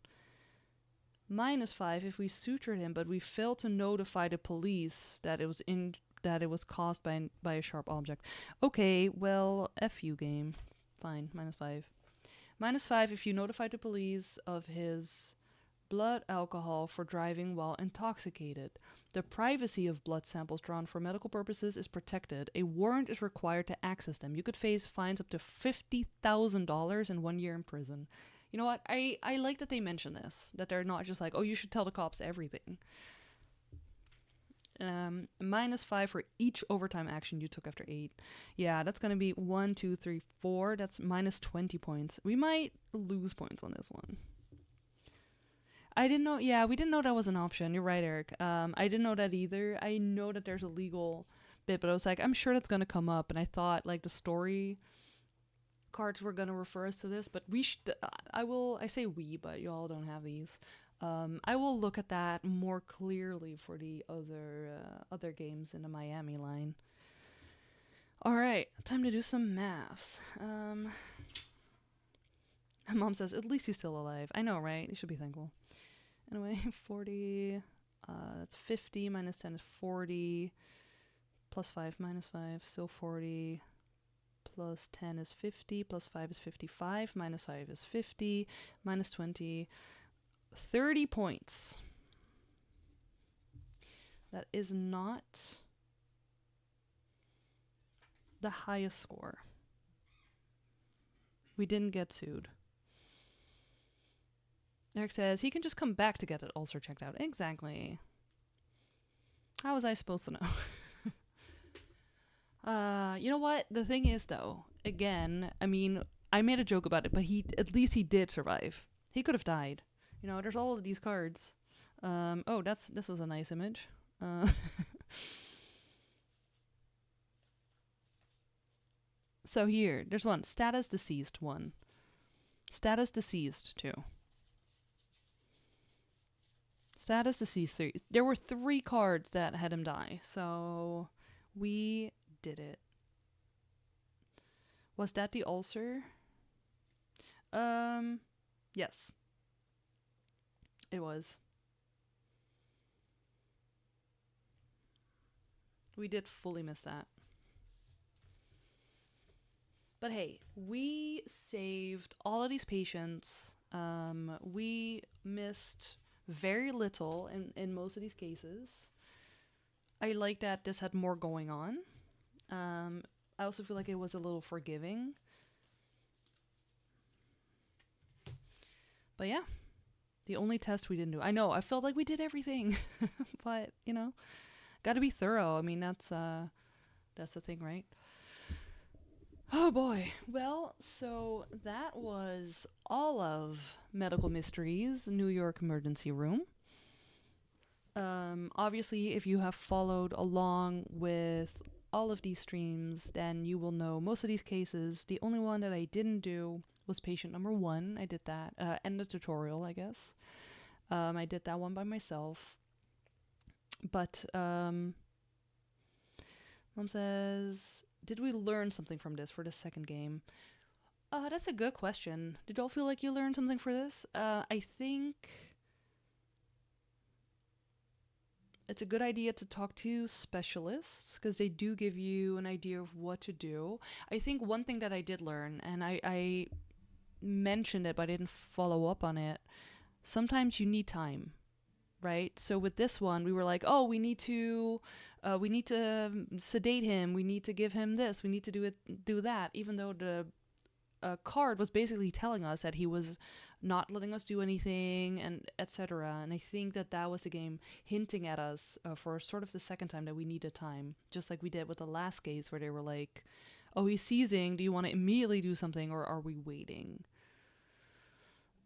-5 if we sutured him, but we failed to notify the police that it was caused by a sharp object. Okay, well, F you, game. Fine, -5. -5 if you notified the police of his blood alcohol for driving while intoxicated. The privacy of blood samples drawn for medical purposes is protected. A warrant is required to access them. You could face fines up to $50,000 and 1 year in prison. You know what? I like that they mention this, that they're not just like, oh, you should tell the cops everything. -5 for each overtime action you took after 8. Yeah, that's gonna be 1, 2, 3, 4. That's -20 points. We might lose points on this one. I didn't know. Yeah, we didn't know that was an option. You're right, Eric. I didn't know that either. I know that there's a legal bit, but I was like, I'm sure that's gonna come up, and I thought like the story cards were gonna refer us to this, but we should. I say we, but y'all don't have these. I will look at that more clearly for the other games in the Miami line. All right, time to do some maths. Mom says, at least he's still alive. I know, right? You should be thankful. Anyway, 40, that's 50, -10 is 40, +5, -5, still 40, +10 is 50, +5 is 55, -5 is 50, -20, 30 points. That is not the highest score. We didn't get sued. Eric says he can just come back to get it ulcer checked out. Exactly. How was I supposed to know? You know what? The thing is, though, again, I mean, I made a joke about it, but at least he did survive. He could have died. You know, there's all of these cards. Oh, this is a nice image. So here, there's one. Status deceased 1. Status deceased 2. Status deceased 3. There were 3 cards that had him die, so we did it. Was that the ulcer? Yes. It was. We did fully miss that. But hey, we saved all of these patients. We missed very little in most of these cases. I like that this had more going on. I also feel like it was a little forgiving. But yeah, the only test we didn't do. I know, I felt like we did everything. But, you know, gotta be thorough. I mean, that's the thing, right? Oh boy. Well, so that was all of Medical Mysteries, New York Emergency Room. Obviously, if you have followed along with all of these streams, then you will know most of these cases. The only one that I didn't do was patient number 1. I did that, and the tutorial, I guess. I did that one by myself. But, Mom says, did we learn something from this for the second game? That's a good question. Did y'all feel like you learned something for this? I think it's a good idea to talk to specialists because they do give you an idea of what to do. I think one thing that I did learn, and I mentioned it, but I didn't follow up on it. Sometimes you need time, right? So with this one, we were like, oh, we need to sedate him. We need to give him this. We need to do that. Even though the card was basically telling us that he was not letting us do anything, and etc. And I think that was the game hinting at us for sort of the second time that we needed time, just like we did with the last case where they were like, oh, he's seizing. Do you want to immediately do something, or are we waiting?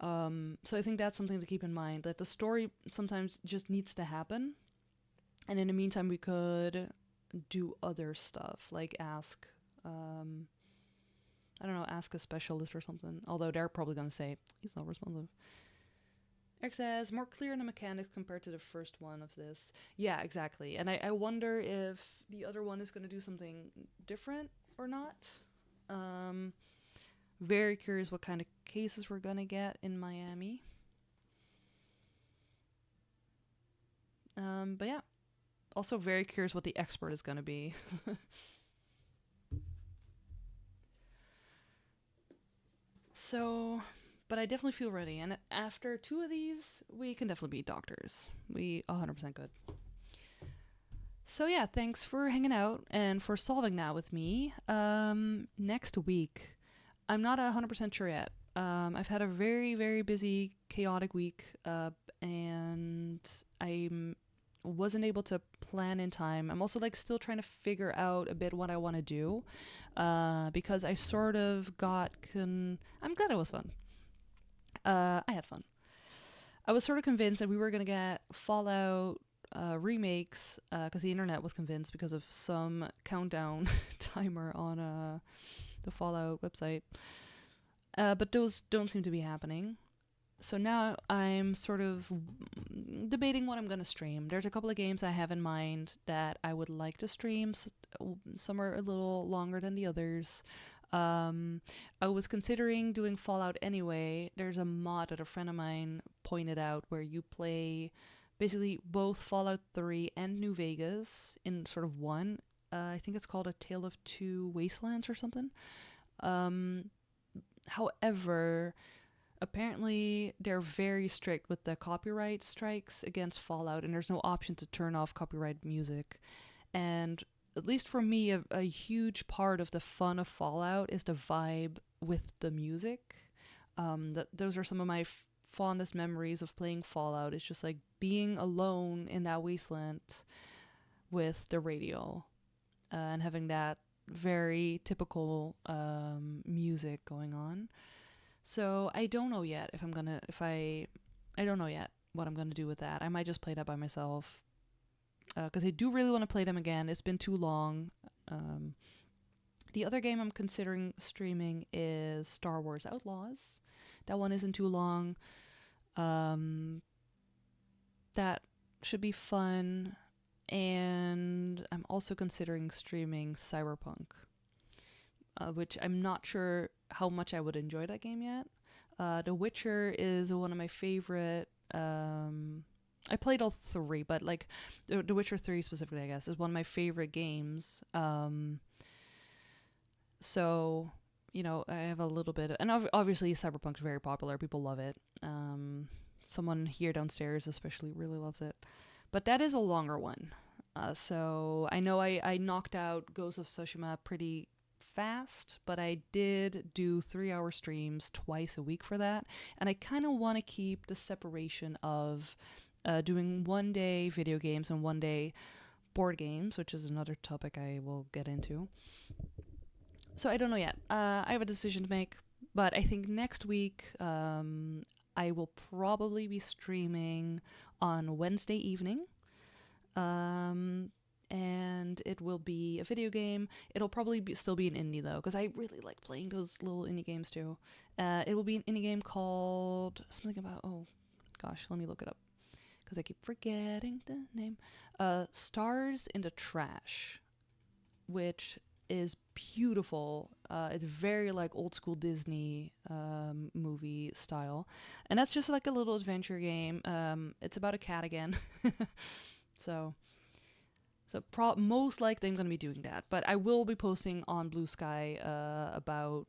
So I think that's something to keep in mind, that the story sometimes just needs to happen. And in the meantime, we could do other stuff, like ask, ask a specialist or something. Although they're probably going to say, he's not responsive. Eric says, more clear in the mechanics compared to the first one of this. Yeah, exactly. And I wonder if the other one is going to do something different or not. Very curious what kind of cases we're going to get in Miami. But yeah, also very curious what the expert is going to be. So, but I definitely feel ready. And after 2 of these, we can definitely be doctors. We 100% good. So yeah, thanks for hanging out and for solving that with me. Next week, I'm not 100% sure yet. I've had a very, very busy, chaotic week, and I wasn't able to plan in time. I'm also like still trying to figure out a bit what I want to do, because I sort of I'm glad it was fun. I had fun. I was sort of convinced that we were gonna get Fallout remakes, because the internet was convinced because of some countdown timer on the Fallout website. But those don't seem to be happening. So now I'm sort of debating what I'm going to stream. There's a couple of games I have in mind that I would like to stream. Some are a little longer than the others. I was considering doing Fallout anyway. There's a mod that a friend of mine pointed out where you play basically both Fallout 3 and New Vegas in sort of one. I think it's called A Tale of Two Wastelands or something. However, apparently they're very strict with the copyright strikes against Fallout, and there's no option to turn off copyright music. And at least for me, a huge part of the fun of Fallout is the vibe with the music. Those are some of my fondest memories of playing Fallout. It's just like being alone in that wasteland with the radio, and having that very typical music going on. So I don't know yet I don't know yet what I'm gonna do with that. I might just play that by myself, because I do really want to play them again. It's been too long. The other game I'm considering streaming is Star Wars Outlaws. That one isn't too long. That should be fun. And I'm also considering streaming Cyberpunk, which I'm not sure how much I would enjoy that game yet. The Witcher is one of my favorite. I played all three, but like The Witcher 3 specifically, I guess, is one of my favorite games. So, I have a little bit, and obviously Cyberpunk's very popular. People love it. Someone here downstairs especially really loves it. But that is a longer one. So I know I knocked out Ghost of Tsushima pretty fast, but I did do 3-hour streams twice a week for that. And I kind of want to keep the separation of doing one day video games and one day board games, which is another topic I will get into. So I don't know yet. I have a decision to make, but I think next week I will probably be streaming on Wednesday evening. And it will be a video game. It'll probably still be an indie though, because I really like playing those little indie games too. It will be an indie game called something about, oh gosh, let me look it up, because I keep forgetting the name. Stars in the Trash, which is beautiful. It's very like old school Disney movie style, and that's just like a little adventure game. It's about a cat again. So most likely I'm going to be doing that. But I will be posting on Bluesky about,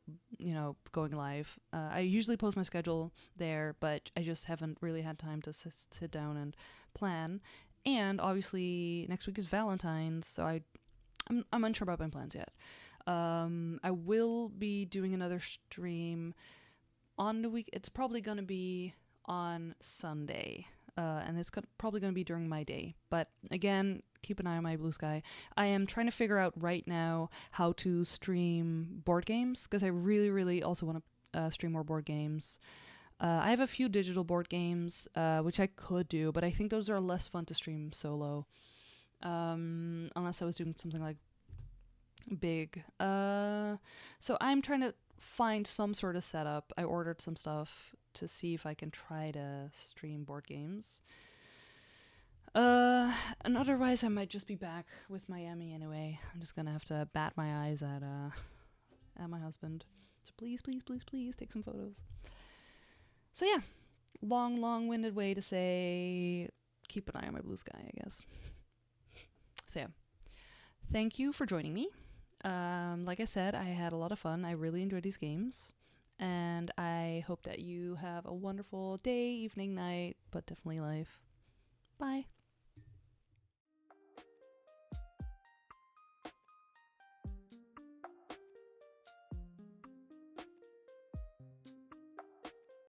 going live. I usually post my schedule there, but I just haven't really had time to sit down and plan. And obviously next week is Valentine's, so I'm unsure about my plans yet. I will be doing another stream on the week. It's probably going to be on Sunday. And it's probably going to be during my day. But again, keep an eye on my Bluesky. I am trying to figure out right now how to stream board games, because I really, really also want to stream more board games. I have a few digital board games, which I could do, but I think those are less fun to stream solo. Unless I was doing something like big. So I'm trying to find some sort of setup. I ordered some stuff to see if I can try to stream board games. And otherwise I might just be back with Miami anyway. I'm just gonna have to bat my eyes at my husband. So please, please, please, please take some photos. So yeah, long-winded way to say keep an eye on my Bluesky, I guess. So yeah, thank you for joining me. Like I said, I had a lot of fun. I really enjoyed these games, and I hope that you have a wonderful day, evening, night, but definitely life. Bye.